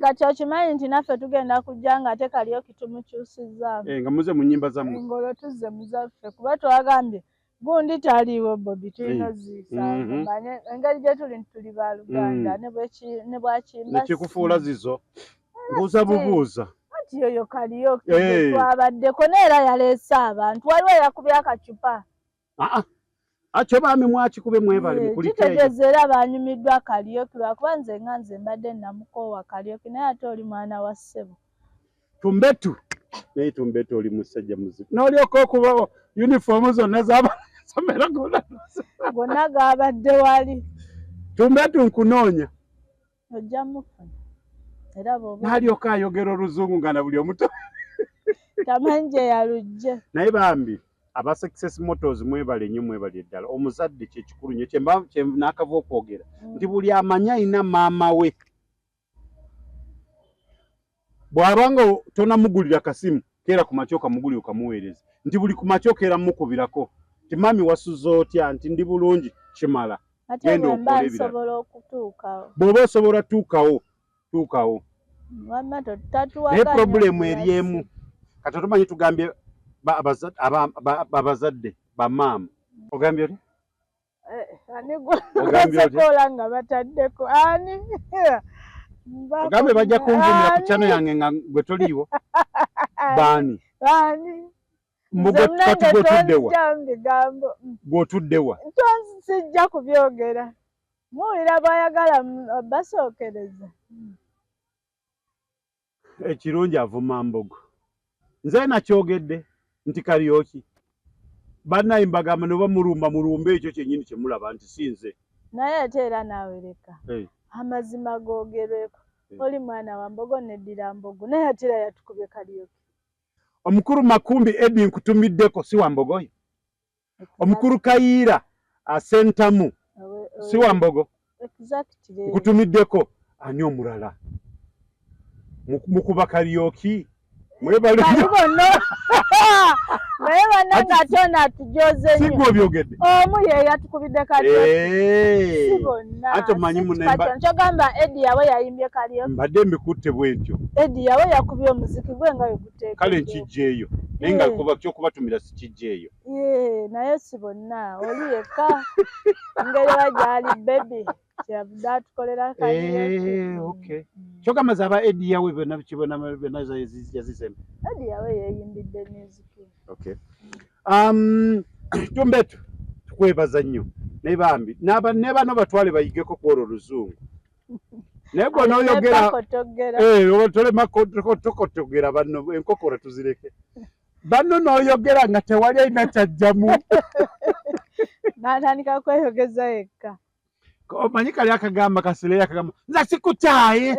[SPEAKER 2] Kati okimanyi nti naffe tugenda kujja nga ate Kariyoki tumukyusizaamu.
[SPEAKER 1] Nga muze mu nnyimba zammwe.
[SPEAKER 2] Ngolo tuzze muzaffe kuba twagambye gundi taliiwo Bobi tulina ziisa. Engeri gye tuli ba Luganda ne bwakimba.
[SPEAKER 1] Nekikufuula zizo. Mbuuza bubuuza.
[SPEAKER 2] Kati yoyo Kariyoki twabaddeko neera yaleese abantu. Waliwo yakubye akacupa.
[SPEAKER 1] Akyo baami mwakikube mwebale mukulike.
[SPEAKER 2] Kitegeeza era banyumiddwa Kariyoki lwakuba nze mbadde namukoowa Kariyoki naye ate oli mwana wa ssebo.
[SPEAKER 1] Tumbetu. Naye Tumbetu oli musajja muzibu. N'olyoka okubawo uniform zonna z'abasomera
[SPEAKER 2] gonna gaabadde wali.
[SPEAKER 1] Tumbetu nkunoonya.
[SPEAKER 2] Ojja mufuna. Era bw'oba
[SPEAKER 1] n'alyoka ayogera oluzungu nga na buli omuto.
[SPEAKER 2] Tamanyi gye yalujje.
[SPEAKER 1] Naye bambi aba Success Motors mwebale nnyo mwebale ddala. Omuzadde kye kikulu nnyo kye n'akava okwogera nti buli amanyi alina maama we. Bw'abanga tonamugulira kasimu keera ku makyo kamugulira okamuweereza. Nti buli ku makyo keera mukubirako. Nti mami wasuza otya nti ndi bulungi kimala.
[SPEAKER 2] Genda okola ebirala.
[SPEAKER 1] Bw'oba osobola tuukawo.
[SPEAKER 2] Wamma tatuwaganya.
[SPEAKER 1] Naye problemu eri emu. Kati tumanyi tugambye abazadde bamaama. Ogambye oti?
[SPEAKER 2] Ani gwe nga bataddeko. Ani?
[SPEAKER 1] Ogambye bajja kunvumira ku channel yange nga gwe toliiwo. Baani? Kati gw'otuddewa?
[SPEAKER 2] Sijja kubyogera. Muwulira bw'ayagala basookereza.
[SPEAKER 1] Ekirungi avuma mbogo. Nze nakyogedde nti Kariyoki bannayimbagamba ne bamulumba mulumba ekyo kyennyini kye mulaba nti sinze.
[SPEAKER 2] Naye ate era naawe leka amazima googerweko. Oli mwana wa Mbogo neddira Mbogo naye ate era yatukubye Kariuki.
[SPEAKER 1] Omukuru Makumbi Eddie nkutumiddeko si wa Mbogo yo. Omukuru Kayiira asentamu si wa Mbogo. Nkutumiddeko ani omulala mukuba Kariuki mwebale
[SPEAKER 2] naye bannanga atona atujoze nnyo.
[SPEAKER 1] Sigwe obyogedde.
[SPEAKER 2] Omu ye yatukubidde Kariuki. Si bonna.
[SPEAKER 1] Ate omanyi munemba.
[SPEAKER 2] Kyogamba Eddie yawe yayimbye Kariuki.
[SPEAKER 1] Mbadde mbikutte bwentyo.
[SPEAKER 2] Eddie yawe yakubye omuziki gwe nga yeguteeka.
[SPEAKER 1] Kale nkijjeeyo. Naye nga kuba kyokubatumira si kijjeeyo.
[SPEAKER 2] Naye si bonna. Oli yekka ngeri wagyali baby. Kyavudde atukolera Kariuki.
[SPEAKER 1] Okay. Kyogamba zaba Eddie yawe byonna bikibona byonna yazizemu.
[SPEAKER 2] Eddie yawe yeeyimbidde music.
[SPEAKER 1] Okay. Tumbetu tukwebaza nnyo naye bambi ne bano batwale bayigeko kwolwo Oluzungu. Naye gwe n'oyogera otolema tokotogera banno enkokora tuzireke. Banno n'oyogera nga tewali alina kyajjamu.
[SPEAKER 2] N'atandika kweyogeza yekka.
[SPEAKER 1] Omanyi kali akagamba Kasireeya akagamba nza sikukyaye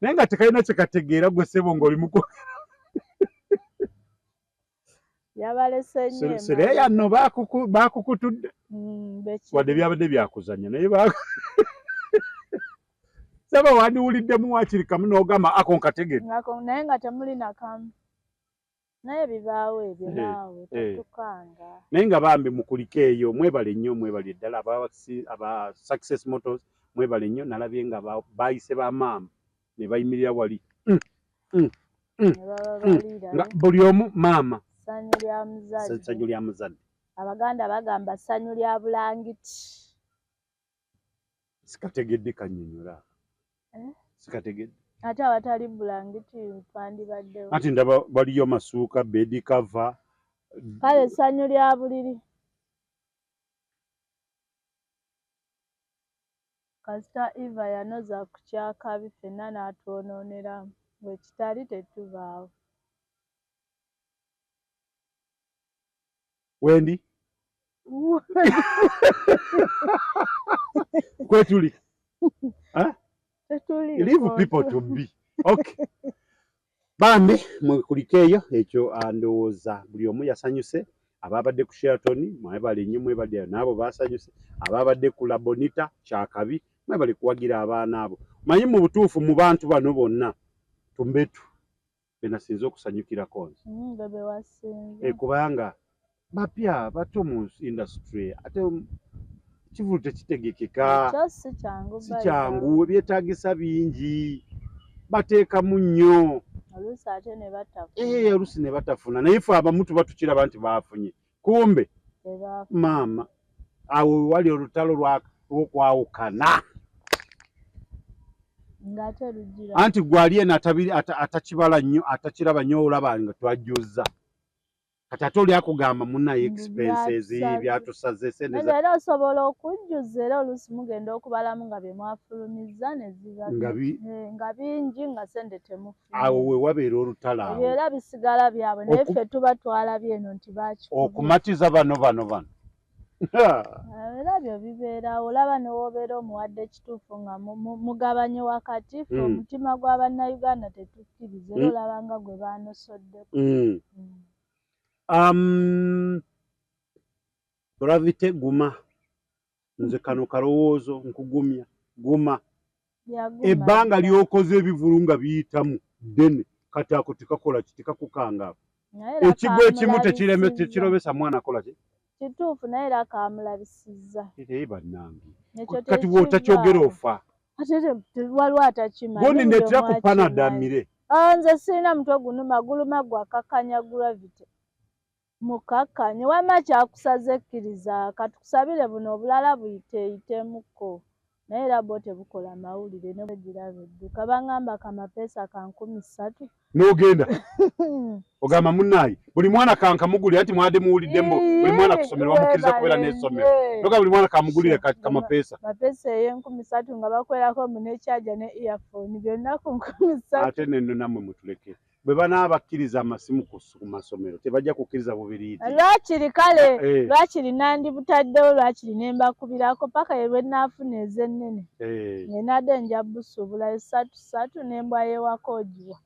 [SPEAKER 1] naye nga tekalina kye kategeera gwe ssebo ng'oli muko.
[SPEAKER 2] Yabalese nnyo.
[SPEAKER 1] Sireeya nno baakukutudde. Wadde byabadde byakuzanya naye saba wandiwuliddemu wakiri kamu n'ogamba ako nkategere.
[SPEAKER 2] Naye nga temuli nakamu. Naye bibaawo ebyo naawe totukanga.
[SPEAKER 1] Naye nga bambi mukulike eyo mwebale nnyo mwebale ddala aba Success Motors mwebale nnyo nalabye nga baayise ba maama ne bayimirira wali. Buli omu maama. Ssanyu lya muzadde.
[SPEAKER 2] Abaganda bagamba ssanyu lya bulangiti.
[SPEAKER 1] Sikategedde kannyonnyola. Sikategedde.
[SPEAKER 2] Ate abatali bulangiti twandibaddewo.
[SPEAKER 1] Ati ndaba baliyo masuuka bed cover.
[SPEAKER 2] Kale ssanyu lya buliri. Kasita Eva yanoza ku kyakabi ffenna n'atwonoonera bwe kitali tetubaawo.
[SPEAKER 1] Wendi? Kwetuli? Leave people to be. Okay. Bambi mukulikeeyo ekyo ndowooza buli omu yasanyuse ababadde ku Sheraton mwebale nnyo mwebale n'abo baasanyuse ababadde ku Labonita kyakabi mwebale kuwagira abaana abo. Manyi mu butuufu mu bantu bano bonna Tumbetu benasinze okusanyukirako nze.
[SPEAKER 2] Bebe wasinze.
[SPEAKER 1] Kubanga bapya bato mu industry ate kivulu tekitegekeka. Si kyangu byetaagisa bingi bateekamu nnyo. Oluusi ne batafuna naye ffe abamu tuba tukiraba nti baafunye kumbe maama awo wali olutalo lw'okwawukana anti gwali eno atakibala nnyo atakiraba nnyo olaba nga twajjuzza kati ate oli akugamba munnaye expenses byatusaze sente
[SPEAKER 2] era osobola okujjuza era oluusi mugenda okubalamu nga bye mwafulumizza ne ziba nga bingi nga sente temufunye.
[SPEAKER 1] Awo we wabeera olutalo awo
[SPEAKER 2] era bisigala byabwe naye ffe tuba twalabye eno nti bakikubye
[SPEAKER 1] okumatiza bano
[SPEAKER 2] era byo bibeerawo olaba ne woobeera omuwadde ekituufu nga mugabanye wakati ffe omutima gwa bannayuganda tetukkiriza era olaba nga gwe baanosoddeko.
[SPEAKER 1] Gravite guma nze kano kalowoozo nkugumya guma ebbanga lyokoze ebivulu nga biyitamu ddene kati ako tekakola kitikakukanga ekigo ekimu tekirobesa mwana akola ki
[SPEAKER 2] kituufu naye era kamulabisizza
[SPEAKER 1] bannange kati bw'otakyogera ofa
[SPEAKER 2] waliwo atakimanyi
[SPEAKER 1] gondi ndetera kupanadamire
[SPEAKER 2] nze sirina mutwe gunuma guluma gwakakanya gravite mukakkanye wamma kyakusaze kkiriza katukusabire buno obulala buyiteeyitemukko naye era bo tebukola mawulire negiraba edduka baŋŋamba kamapeesa ka 3,000
[SPEAKER 1] n'ogenda ogamba munnaayi buli mwana kankamugulire anti mwadde muwuliddemu buli mwana kusomero bamukkiriza kubeera n'essomero noga buli mwana kamugulire kamapeesa
[SPEAKER 2] mapeesa ey'R3,000 nga bakwerako mu nekyaja ne earphone byonna ku 3,000
[SPEAKER 1] ate nenno nammwe mutuleke bwe banaabakkiriza amasimu ku masomero tebajja kukkiriza bubiriiti.
[SPEAKER 2] Lwakiri kale lwakiri nandibutaddewo lwakiri ne mbakubirako paka lwe naafuna ez'ennene ngenadde nja busuubula 3 n'embwa y'ewaka ogiwa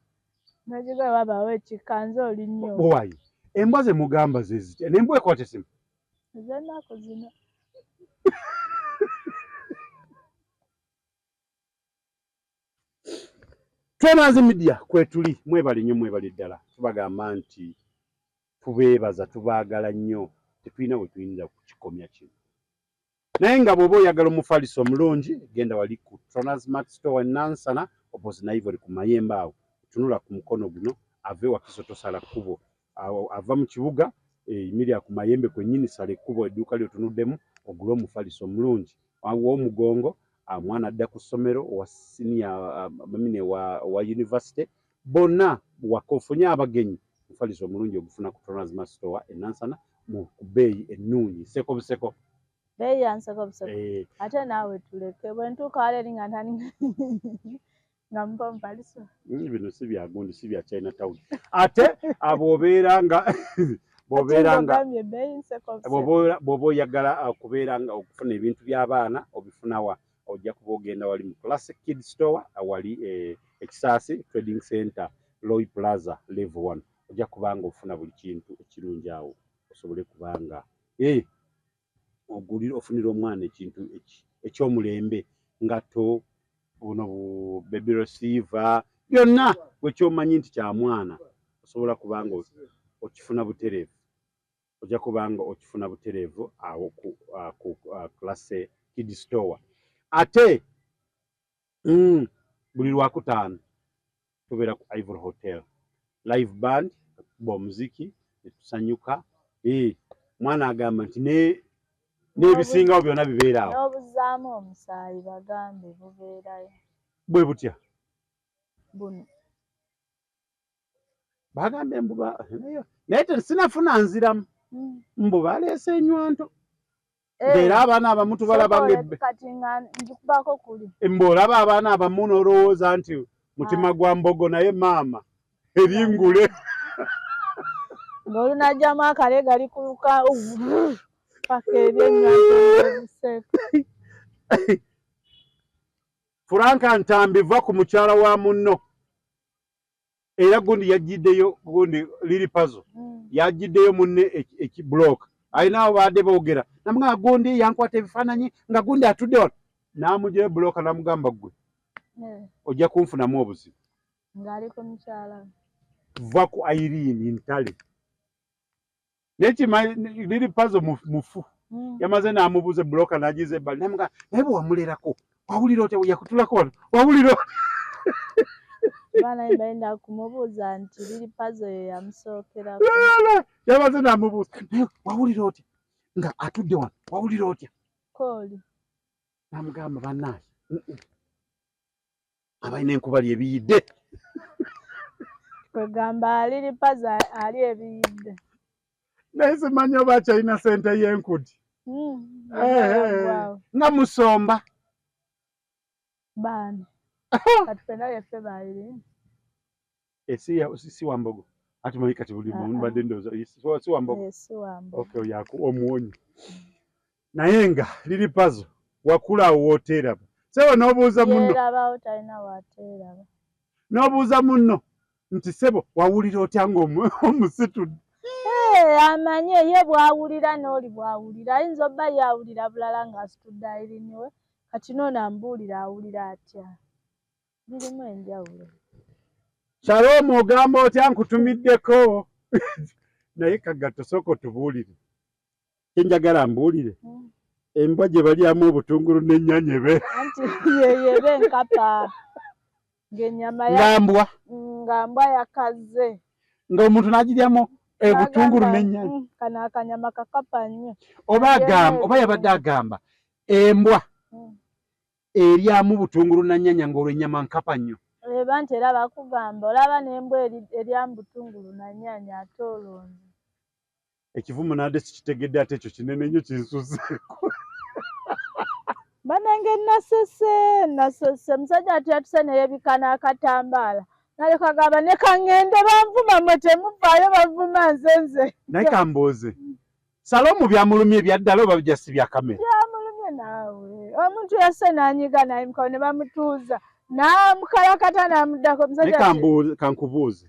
[SPEAKER 2] nagiga wabaawo ekikanze oli nnyo.
[SPEAKER 1] Bwayi embwa ze mugamba ze zitya n'embwa ekwata essimu
[SPEAKER 2] ez'ennaku zino.
[SPEAKER 1] Twemaaze media kwetuli mwebale nnyo mwebale ddala tubagamba nti tubeebaza tubaagala nnyo tetulina we tuyinza kukikomya kino naye nga bw'oba oyagala omufaliso omulungi genda wali ku Tronaz Mart Store Nansana opposite Ivory ku mayembe awo tunula ku mukono guno ave Wakiso tosala kkubo ava mu kibuga yimirira ku mayembe kwennyini sala ekkubo edduuka lyotunuddemu ogula omufaliso omulungi w'omugongo mwana adda ku ssomero wa senior mamine wa university bonna wakofunye abagenyi mufaliso omulungi ogufuna ku Tronaz Mart Store Nansana mu bbeeyi ennungi seko buseko
[SPEAKER 2] beeyi yanseko buseko ate naawe tuleke bwe ntuuka wala eri nga ntani nga mpa omufaliso
[SPEAKER 1] bino si bya gundi si bya China Town ate bw'obeera nga bw'oba oyagala okubeera nga okufuna ebintu by'abaana obifunawa ojja kuba ogenda wali mu Classic Kids Store awali Ekisaasi Trading Center Loy Plaza Level 1 ojja kubanga ofuna buli kintu ekirungi awo osobole kubanga ogulira ofunira omwana ekintu ekyomulembe ngato buno baby receiver byonna bwekyomanyi nti kya mwana osobola kubanga okifuna butereevu ojja kubanga okifuna butereevu awo ku Classic Kids Store. Ate buli Lwakutaano tubeera ku Ivory Hotel live band bomuziki netusanyuka mwana agamba nti n'ebisingawo byonna bibeera awo
[SPEAKER 2] n'obuzaamu omusaayi bagambe bubeerayo
[SPEAKER 1] bwe butya
[SPEAKER 2] buno
[SPEAKER 1] bagambe mbuba naye sinafuna nziramu mbu baleese enywanto era abaana abamu tubalaba
[SPEAKER 2] kati nga njikubako kuli
[SPEAKER 1] mbolaba abaana abamu n'olowooza nti mutima gwa mbogo naye maama eringule
[SPEAKER 2] ng'olunajjamu akale gali kuluka paka ery'enywanto ebiseko.
[SPEAKER 1] Franka Ntambi va ku mukyala wa munno era gundi yajjiddeyo gundi liri pazo yajjiddeyo munne ekibulooka ayinawo baadde boogera namugaa gundi yankwata ebifaananyi nga gundi atudde wano n'amugyayo bulooka namugamba ggwe ojja kunfunamu obuzibu
[SPEAKER 2] ng'ali ku mukyala
[SPEAKER 1] va ku Irene Ntale nekimanyi liri pazo mufu yamaze n'amubuuza bulooka n'agize ebbali namugaa naye bwe wamulerako wawulira otya yakutulako wano wawulira
[SPEAKER 2] baana bayenda kumubuuza nti liri pazo ye yamusookerako
[SPEAKER 1] yamaze n'amubuuza naye wawulira otya nga atudde wano wawulira otya
[SPEAKER 2] kooli
[SPEAKER 1] namugamba bannaaye abalina enkubali ebiyidde
[SPEAKER 2] kwegamba liri pazo ali ebiyidde
[SPEAKER 1] naye simanyi oba akyalina sente y'enkudi nga musomba
[SPEAKER 2] baani kati fena yeffe baayiri
[SPEAKER 1] si Wambogo ati manyi kati buli muntu badde ndowooza si Wambogo okay oyaku omuwonyi naye nga liri pazo wakula awo wooteeraba sebo n'obuuza munno
[SPEAKER 2] yeerabawo talina waateeraba
[SPEAKER 1] n'obuuza munno nti sebo wawulira otya ng'omusitudde
[SPEAKER 2] amanye ye bwawulira n'oli bwawulira ayinza obba yawulira bulala ng'asitudde ayiriniwe kati noono ambuulira awulira atya birimu enjawulo.
[SPEAKER 1] Shalom ogamba otya nkutumiddeko naye kaggatto sooka otubuulire kyenjagala mbuulire embwa gye balyamu obutungulu n'ennyaanya
[SPEAKER 2] anti yeyeba enkapa ng'ennyama nga mbwa yakaze
[SPEAKER 1] ng'omuntu n'agiryamu obutungulu n'ennyaanya
[SPEAKER 2] kano akanyama kakapa nnyo
[SPEAKER 1] oba yabadde agamba embwa eryamu butungulu n'ennyaanya ng'olw'ennyama nkapa nnyo
[SPEAKER 2] eba nti era bakugamba olaba n'embwa eryamu butungulu n'ennyaanya ate olonze
[SPEAKER 1] ekivumu nadde sikitegedde ate ekyo kinene nnyo kinsuseeko
[SPEAKER 2] banange nasese musajja ati yatuse neyeebika n'akatambaala naleka gaba ne kangende banvuma mwe temuvaayo bavuma nzenze
[SPEAKER 1] naye kambuuze Salomu byamulumye ebyaddala oba bijasi bya kamera?
[SPEAKER 2] Byamulumye naawe omuntu yasse n'anyiga naye mukawo ne bamutuuza n'amukalakata n'amuddako
[SPEAKER 1] musajja. Kankubuuze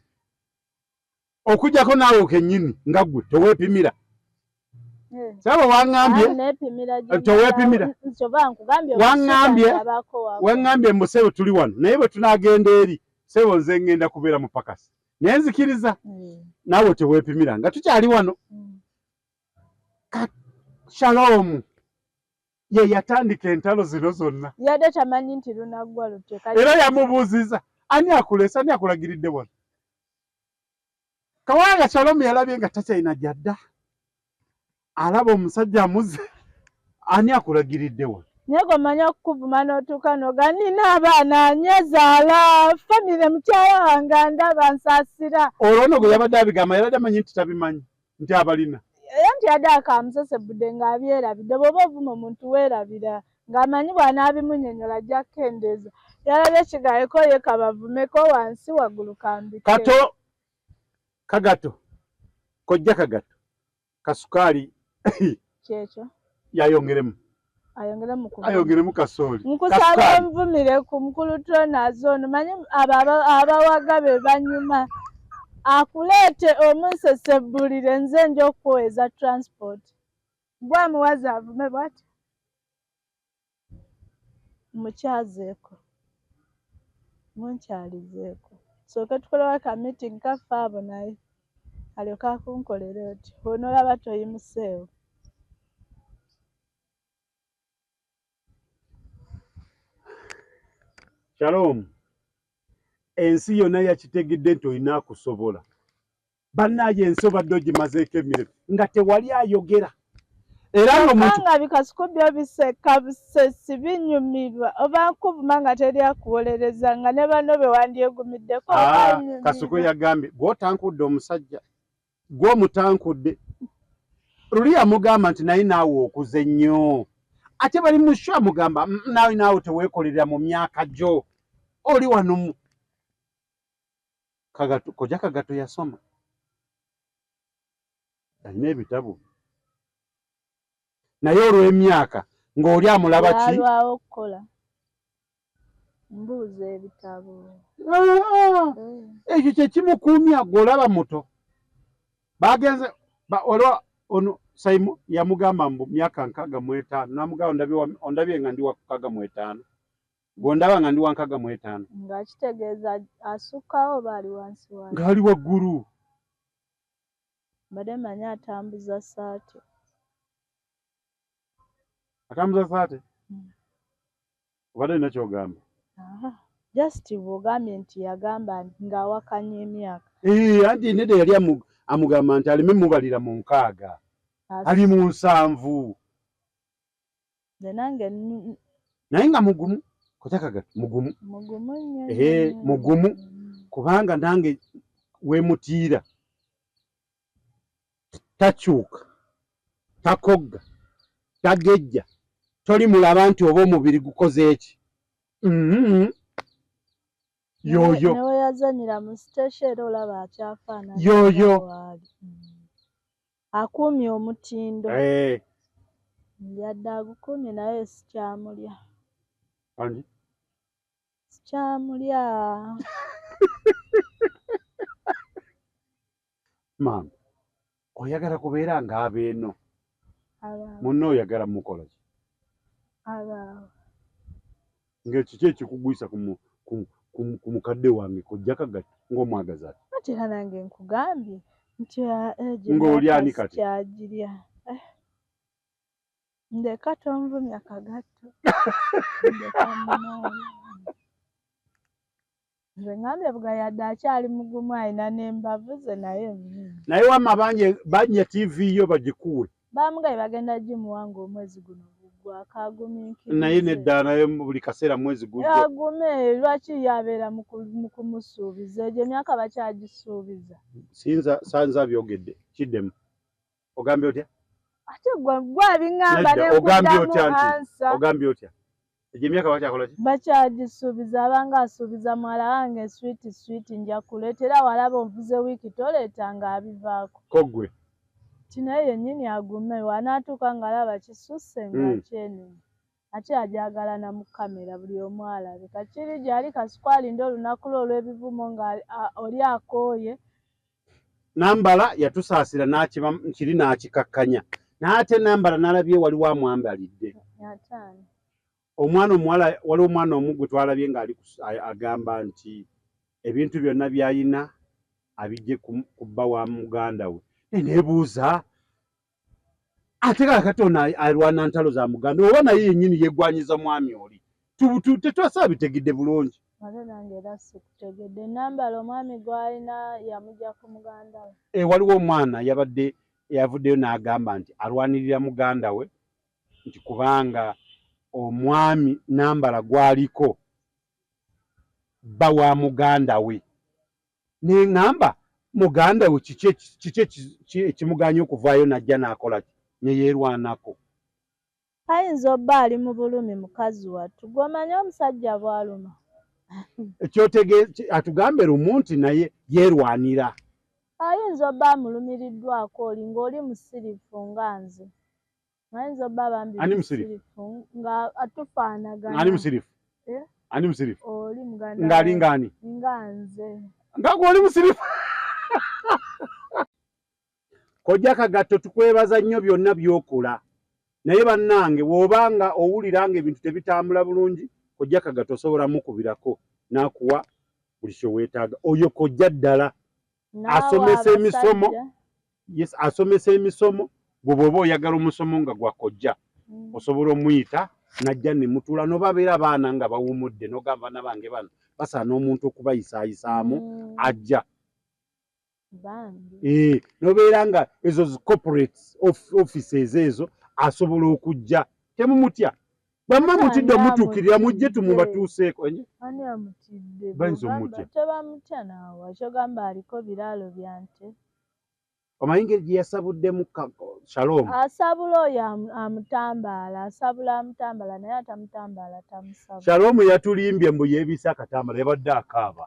[SPEAKER 1] okujjako naawe kennyini nga ggwe teweepimira saba waŋŋambye teweepimira waŋŋambye mbu sebo tuli wano naye bwe tunaagenda eri sebo nze ŋŋenda kubeera mupakasi naye nzikiriza naawe teweepimira nga tukyali wano. Shalom ye yatandika entalo zino zonna
[SPEAKER 2] yadde tamanyi nti lunaggwa luteeka
[SPEAKER 1] era yamubuuziza ani akulesa ani akulagiridde wano. Kawanga Shalom yalabye nga takyalina gyadda alaba omusajja amuze ani akulagiridde wano.
[SPEAKER 2] naye gomanya okukuvuma n'otuuka noga nina abaana anyezaala famire mukyala wange andaba nsaasira.
[SPEAKER 1] Olwo ono gwe yabadde abigamba yabadde amanyi nti tabimanyi nti abalina
[SPEAKER 2] era nti yadde akamusesebudde ng'abyerabidde bw'oba ovuma omuntu weerabira ng'amanyi bw'anaabimunnyonnyola ajja kukendeeza yalabye ekigayeko ye kabavumeko wansi waggulu kambike
[SPEAKER 1] kagato kojja kagato kasukaali
[SPEAKER 2] kyekyo
[SPEAKER 1] ayongeremu kasooli
[SPEAKER 2] nkusaba onvumire ku mukulu Tronazi ono manyi abawaga be banyuma akuleete omunsesebulire nze nja okuweza transport bwamuwaza avume bwati mukyazeeko munkyalizeeko sooke tukolewo ka meeting kaffe abo naye alyoke akunkolere oti onoolaba toyimuseewo.
[SPEAKER 1] Shalom ensi yonna yakitegedde nti olina akusobola bannaaye ensi obadde ogimazeeko emirembe nga tewali ayogera era
[SPEAKER 2] nga bikasuku byo biseka busesi binyumirwa oba nkuvuma nga teri akuwolereza nga ne banno be wandyegumiddeko
[SPEAKER 1] kasuku yagambye gw'otankudde omusajja gw'omutankudde luli yamugamba nti naye naawe okuze nnyo ate bali mu sho amugamba naawe teweekolerera mu myaka gyo oli wano kojja kagato yasoma alina ebitabo naye olw'emyaka ng'oli amulaba ki
[SPEAKER 2] alwawo okukola mbuuza ebitabo
[SPEAKER 1] ekyo kyekimukuumya gwe olaba muto bagenze olwa ono Simon yamugamba mbu myaka 65 namugamba ondabye nga ndi wa 65 gondaba nga ndi wa 65
[SPEAKER 2] ng'akitegeeza asukkawo baali wansi wansi
[SPEAKER 1] ng'ali waggulu
[SPEAKER 2] mbadde manyi atambuza saati
[SPEAKER 1] obadde olina kyogamba
[SPEAKER 2] just bw'ogambye nti yagamba ng'awakanya emyaka
[SPEAKER 1] anti nedda yali amugamba nti aleme mubalira mu 6 ali mu 7
[SPEAKER 2] nange
[SPEAKER 1] naye nga mugumu kotakagati mugumu mugumu kubanga nange wemutiira takyuka takogga tagejja toli mulaba nti oba omubiri gukoze eki yoyo
[SPEAKER 2] newe yazanyira mu station era olaba akyafaanana
[SPEAKER 1] yoyo
[SPEAKER 2] akuumye omutindo yadde agukuumye naye sikyamulya sikyamulya
[SPEAKER 1] maama oyagala kubeera ng'abeeno munno oyagala mukola ki ng'ekiki ekikugwisa ku mukadde wange kojja kagati ng'omwagaza ati
[SPEAKER 2] ate era nange nkugambye nti
[SPEAKER 1] ng'oli ani kati
[SPEAKER 2] kyagirya ndeka tonvumya kagato nze ngambye bugayadde akyali mugumu alina n'embavu ze naye
[SPEAKER 1] wamma banja TV yo bagikuwe
[SPEAKER 2] bamugaye bagenda gimuwanga omwezi guno gwakagumiikiriza
[SPEAKER 1] naye nedda naye buli kaseera mwezi gujjo
[SPEAKER 2] yagume lwaki yabeera mu kumusuubiza egyo emyaka bakyagisuubiza
[SPEAKER 1] sanza byogedde kiddemu ogambye otya
[SPEAKER 2] ate gwe abiŋŋamba ne nkuddamu ansa
[SPEAKER 1] ogambye otya Ejemyaka bakyakola ki?
[SPEAKER 2] Bakyagisuubiza abanga asuubiza mwala wange sweet nja kuleetera walaba ovuze wiiki toleetanga abivaako.
[SPEAKER 1] Koggwe.
[SPEAKER 2] Naye yennyini agume wanaatuuka ng'alaba kisusse ng'akyenenya. Ate ajagala na mu kamera buli omu alabe. Kakiri gy'ali kasukali nda olunaku lwe olw'ebivumo nga oli akooye.
[SPEAKER 1] Nambala yatusaasira kiri n'akikakkanya. N'ate Nambala n'alabye waliwo amwambalidde. Omwana omuwala waliwo omwana omu gwe twalabye ng'ali agamba nti ebintu byonna by'ayina abijje ku bba wa muganda we. Neebuuza ate Katonda alwana ntalo za muganda oba naye yennyini yeggwanyiza mwami oli. Tetwasaba bitegedde bulungi.
[SPEAKER 2] Ate nange era sikutegedde. Nambala omwami gw'alina yamugya ku muganda we.
[SPEAKER 1] Waliwo omwana yavuddeyo n'agamba nti alwanirira muganda we nti kubanga omwami Nambala gwaliko bba wa muganda we. Ne ngamba muganda we kiki ekimuganya okuvaayo najja n'akola ki ne yeerwanako.
[SPEAKER 2] Ayinza obba ali mu bulumi mukazi wattu gw'omanyi omusajja bw'aluma.
[SPEAKER 1] Atugambe lumu nti naye yeerwanira.
[SPEAKER 2] Ayinza obba amulumiriddwako oli ng'oli musirifu nga nze. Ayinza obba bambi musirifu nga atufaanagana.
[SPEAKER 1] Ani musirifu? Ani musirifu?
[SPEAKER 2] Oli muganda
[SPEAKER 1] ng'ali ng'ani?
[SPEAKER 2] Nga nze.
[SPEAKER 1] Nga gw'oli musirifu? Kojja Kagatto tukwebaza nnyo byonna by'okola. Naye bannange bw'obanga owulira nga ebintu tebitambula bulungi, Kojja Kagatto osobola mukubirako n'akuwa buli kye weetaaga. Oyo kojja ddala asomesa emisomo. Yes, asomesa emisomo. Bw'oba oyagala omusomo nga gwa kojja osobola omuyita najja ne mutuula n'obabeera abaana nga bawumudde n'ogamba n'abange bano basaana omuntu okubayisaayisaamu ajja. N'obeera nga ezo corporate offices ezo asobola okujja. Temumutya. Bamma mutidde omutuukirira mujje tumubatuuseeko.
[SPEAKER 2] Ani amutidde?
[SPEAKER 1] Bayinza omutya.
[SPEAKER 2] Tebamutya naawe kyogamba aliko biraalo bya nte.
[SPEAKER 1] Omanyi engeri gye yasabuddemu Shalom?
[SPEAKER 2] Asabula oyo amutambaala, asabula amutambaala naye atamutambaala tamusabula.
[SPEAKER 1] Shalom yatulimbye mbu yeebise akatambaala yabadde akaaba.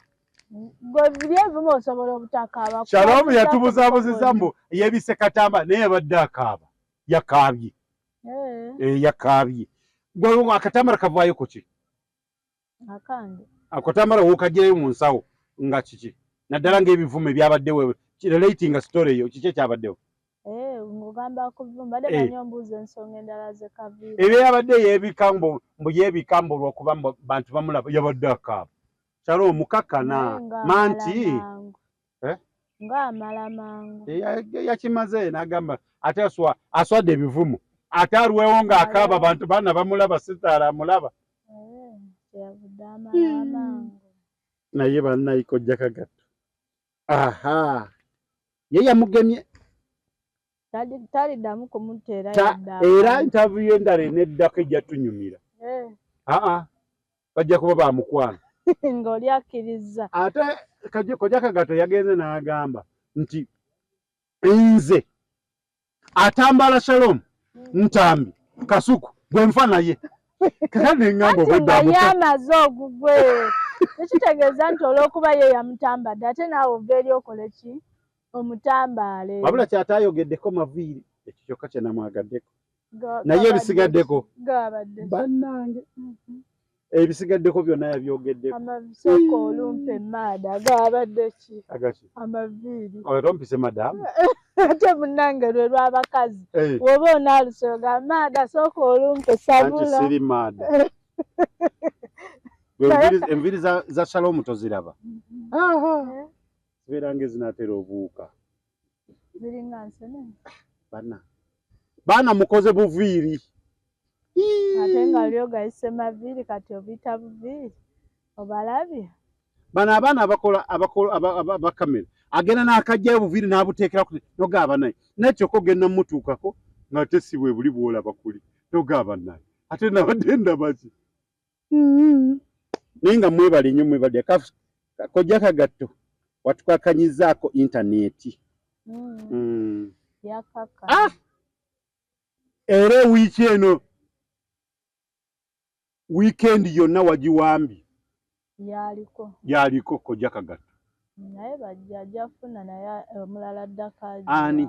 [SPEAKER 2] Gwe biri ebimu osobola obutakaaba.
[SPEAKER 1] Shalom yatubuzaabuzizza mbu yeebise katambaala naye yabadde akaaba. Yakaabye. Yakaabye. Gwe akatambaala kavaayo ku ki?
[SPEAKER 2] Akange.
[SPEAKER 1] Akatambaala w'okaggyayo mu nsawo nga kiki? Naddala ng'ebivume byabaddewo. Relating story eyo kiki ekyabaddewo?
[SPEAKER 2] Ng'ogamba ku bivume badde manyi ombuuza ensonga endala ze kaviiri.
[SPEAKER 1] Ebyo yabadde yeebikambo mbu yeebikambo lw'okuba bantu bamulaba yabadde akaaba. Shalom mukakkana manti
[SPEAKER 2] ng'amala mangu.
[SPEAKER 1] Yakimaze n'agamba ate aswadde ebivumu ate aluwewo ng'akaaba abantu baana bamulaba sitaala amulaba.
[SPEAKER 2] Yavudde amala mangu.
[SPEAKER 1] Naye bannayi Kojja Kagatto. Aha. Ye yamugemye.
[SPEAKER 2] Taliddamu kumuteera
[SPEAKER 1] era interview endala eneddako ejja tunyumira. Bajja kuba bamukwano.
[SPEAKER 2] Ng'oli akkiriza.
[SPEAKER 1] Ate Kojja Kagatto yagenze n'agamba nti nze atambala Shalom ntambi kasuku gwe nfa naye. Kakane ngamba obadde
[SPEAKER 2] amuka. Yamaze ogugwe. Ekitegeeza nti olw'okuba ye yamutambadde ate naawe ova eri okole ki? Omutambaale.
[SPEAKER 1] Wabula kyataayogeddeko maviiri ekyo kyokka kye namwagaddeko. Naye ebisigaddeko bannange ebisigaddeko byonna yabyogeddeko.
[SPEAKER 2] Amavisoko olumpa emaada gaabadde ki? Amaviiri.
[SPEAKER 1] Tompise madamu.
[SPEAKER 2] Ate munnange lwe lw'abakazi. Woba onaalusoga maada sooka olumpe sabula.
[SPEAKER 1] Anti siri maada. Enviiri za Shalom toziraba. Zibeera ng'ezinaatera obuuka.
[SPEAKER 2] Ziringa nsene.
[SPEAKER 1] Baana mukoze buviiri.
[SPEAKER 2] Ate nga oli ogayise maviiri kati obiyita buviiri. Obalabye?
[SPEAKER 1] Bano abaana abakamera agenda n'akajjayo buviiri n'abuteekera ku nogaba naye. Naye kyokka ogenda mutuukako ng'ate si bwe buli bw'olaba kuli. Nogaba naye. Ate nabadde ndaba ki? Naye nga mwebale nnyo mwebale. Kojja Kagatto watukakanyizaako intaneti. Era wiiki eno weekend yonna wagiwambi yaliko kojja Kagatta
[SPEAKER 2] naye bajja ajafuna naye omulala ddaka
[SPEAKER 1] ani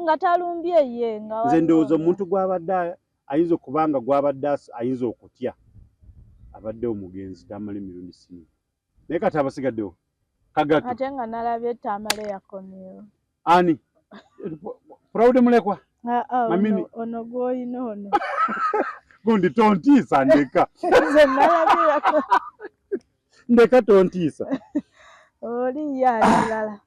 [SPEAKER 2] nga talumbye ye nga
[SPEAKER 1] nze ndowooza omuntu gw'abadde ayinza okubanga gw'abadde ayinza okutya abadde omugenzi tamala emirundi sini naye kati abasigaddewo Kagatta
[SPEAKER 2] ate nga nalabye tamale yakomyewo
[SPEAKER 1] ani Proud mulekwa
[SPEAKER 2] mamini ono gwoyina ono
[SPEAKER 1] gundi tontiisa ndeka
[SPEAKER 2] nze nalabye
[SPEAKER 1] ndeka tontiisa
[SPEAKER 2] oli yalala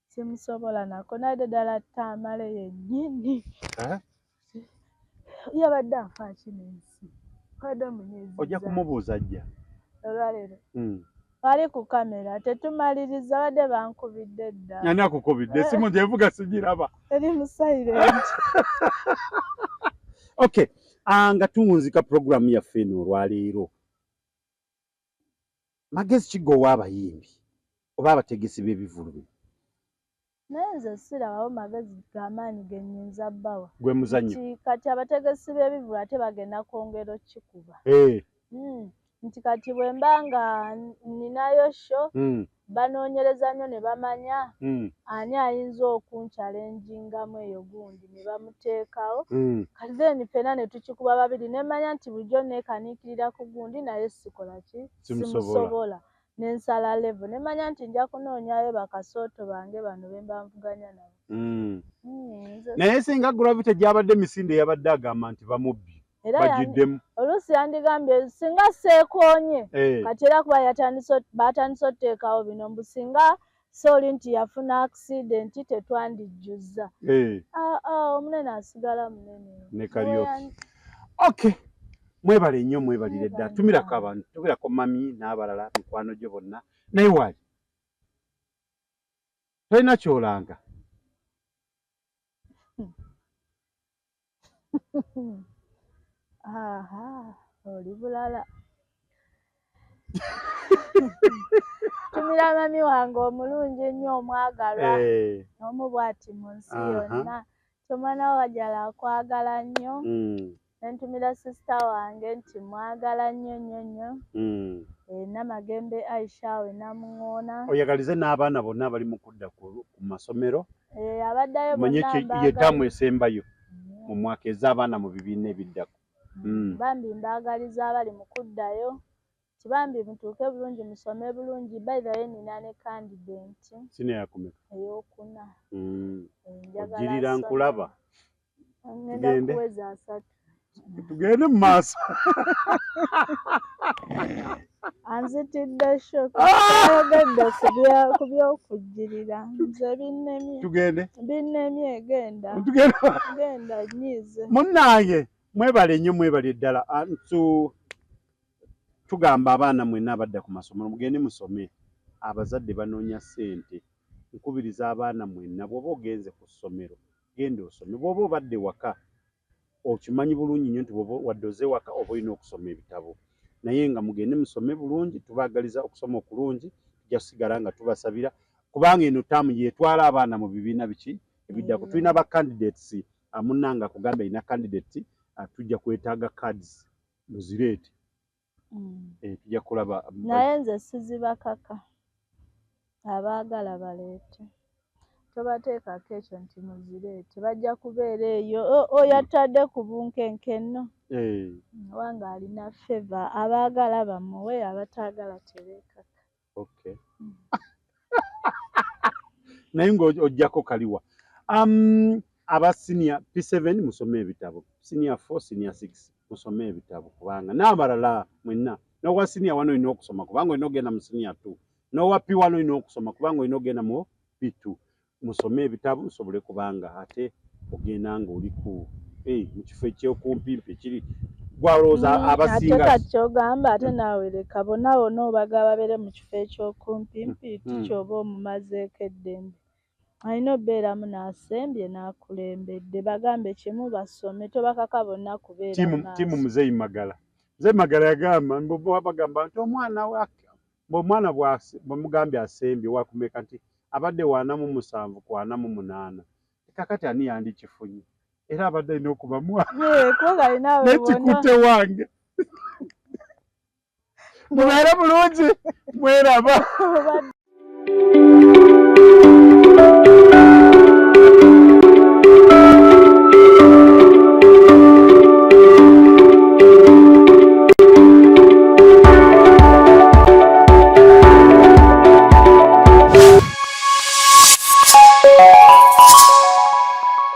[SPEAKER 2] simusobola nako naye ddala tamale yennyini yabadde afa kinensi kadde munyezi
[SPEAKER 1] ojja kumubuuza ajja
[SPEAKER 2] olwaleero ali ku kamera tetumaliriza badde bankubidde dda
[SPEAKER 1] ani akukubidde simu gyevuga sigiraba
[SPEAKER 2] eri mu silent
[SPEAKER 1] okay nga tuwunzika programu yaffe eno olwaleero magezi kigowa abayimbi oba abategesi b'ebivulu
[SPEAKER 2] naye nze sirabawo magezi g'amaanyi ge nnyinza bbawa
[SPEAKER 1] gwe muzannyo
[SPEAKER 2] kati abategesi b'ebivulu ate bagenda kwongera kikuba nti kati bwe mba nga ninayo sho banoonyereza nnyo ne bamanya ani ayinza okuncalenjingamu eyo gundi ne bamuteekawo kati then ffenna ne tukikuba babiri ne manya nti bulijjo neekaniikirira ku gundi naye sikola ki simusobola n'ensala levo ne manya nti nja kunoonyayo bakasooto bange bano be mba nvuganya nabo
[SPEAKER 1] naye singa Gravity gy'abadde misinde yabadde agamba nti bamubbi bagiddemu
[SPEAKER 2] oluusi yandigambye singa seekoonye kati era kuba baatandise otuteekawo bino mbu singa sooli nti yafuna aksidenti tetwandijjuzza omunene asigala munene
[SPEAKER 1] ne Kariuki okay mwebale nnyo mwebalire ddala tumirako abantu tubirako mami n'abalala mikwano gyo bonna naye waali tolina kyolanga
[SPEAKER 2] oli bulala tumira mami wange omulungi ennyo omwagalwa omu bw'ati mu nsi yonna tomwana wajala akwagala nnyo nentumira sisita wange nti mwagala nnyo nnyo nnyo Namagembe Aisha we namuŋŋoona
[SPEAKER 1] oyagalize n'abaana bonna abali mu kudda ku masomero
[SPEAKER 2] abaddayo
[SPEAKER 1] manye yetaamu esembayo mu mwaka ez'abaana mu bibiina ebiddako
[SPEAKER 2] bambi mbaagaliza abali mu kuddayo kibambi mutuuke bulungi musome bulungi by the way nina ne candidate
[SPEAKER 1] sine yakumeka
[SPEAKER 2] ey'okuna
[SPEAKER 1] ojjirira nkulaba
[SPEAKER 2] ngenda kuweza 3
[SPEAKER 1] tugende mu maaso
[SPEAKER 2] anzitidde shoka ayogedde ku by'okujjirira nze binnemye genda nyiize
[SPEAKER 1] munnange mwebale nnyo mwebale ddala tugamba abaana mwenna abadda ku masomero mugende musome abazadde banoonya ssente nkubiriza abaana mwenna bw'oba ogenze ku ssomero genda osome bw'oba obadde waka okimanyi bulungi nnyo nti bw'oba wadde oze waka oba olina okusoma ebitabo naye nga mugende musome bulungi tubaagaliza okusoma okulungi tujja kusigala nga tubasabira kubanga eno taamu yeetwala abaana mu bibiina biki ebiddako tulina ba candidates munnanga akugamba alina candidates tujja kwetaaga cards muzireete tujja kulaba
[SPEAKER 2] naye nze sizibakaka abaagala baleete tobateekako ekyo nti muzireete bajja kubeera eyo oyatadde ku bunkenkenno wange alina feva abaagala bamuwe abataagala tebeekaka
[SPEAKER 1] naye ng'ojjako kaliwa aba senior P7 musome ebitabo senior 4 senior 6 musome ebitabo kubanga n'abalala mwenna n'owa senior 1 olina okusoma kubanga olina ogenda mu senior 2 n'owa P1 olina okusoma kubanga olina ogenda mu P2 musome ebitabo musobole kubanga ate ogenda ng'oli mu kifo ekyokumpimpi kiri gwalowooza abasinga
[SPEAKER 2] ate kati kyogamba ate naawe leka bonna obaga babeere mu kifo ekyokumpimpi tikyoba omumazeeko eddembe alina obeeramu n'asembye n'akulembedde bagambe kimu basome tobakaka bonna kubeera
[SPEAKER 1] timu muzeeyi magala yagamba bagamba nti omwana bwemugambye asembye wakumeka nti abadde 47 ku 48 kakati ani yandikifunye era abadde alina okubamwa
[SPEAKER 2] nekikutte
[SPEAKER 1] wange mubeere bulungi mweraba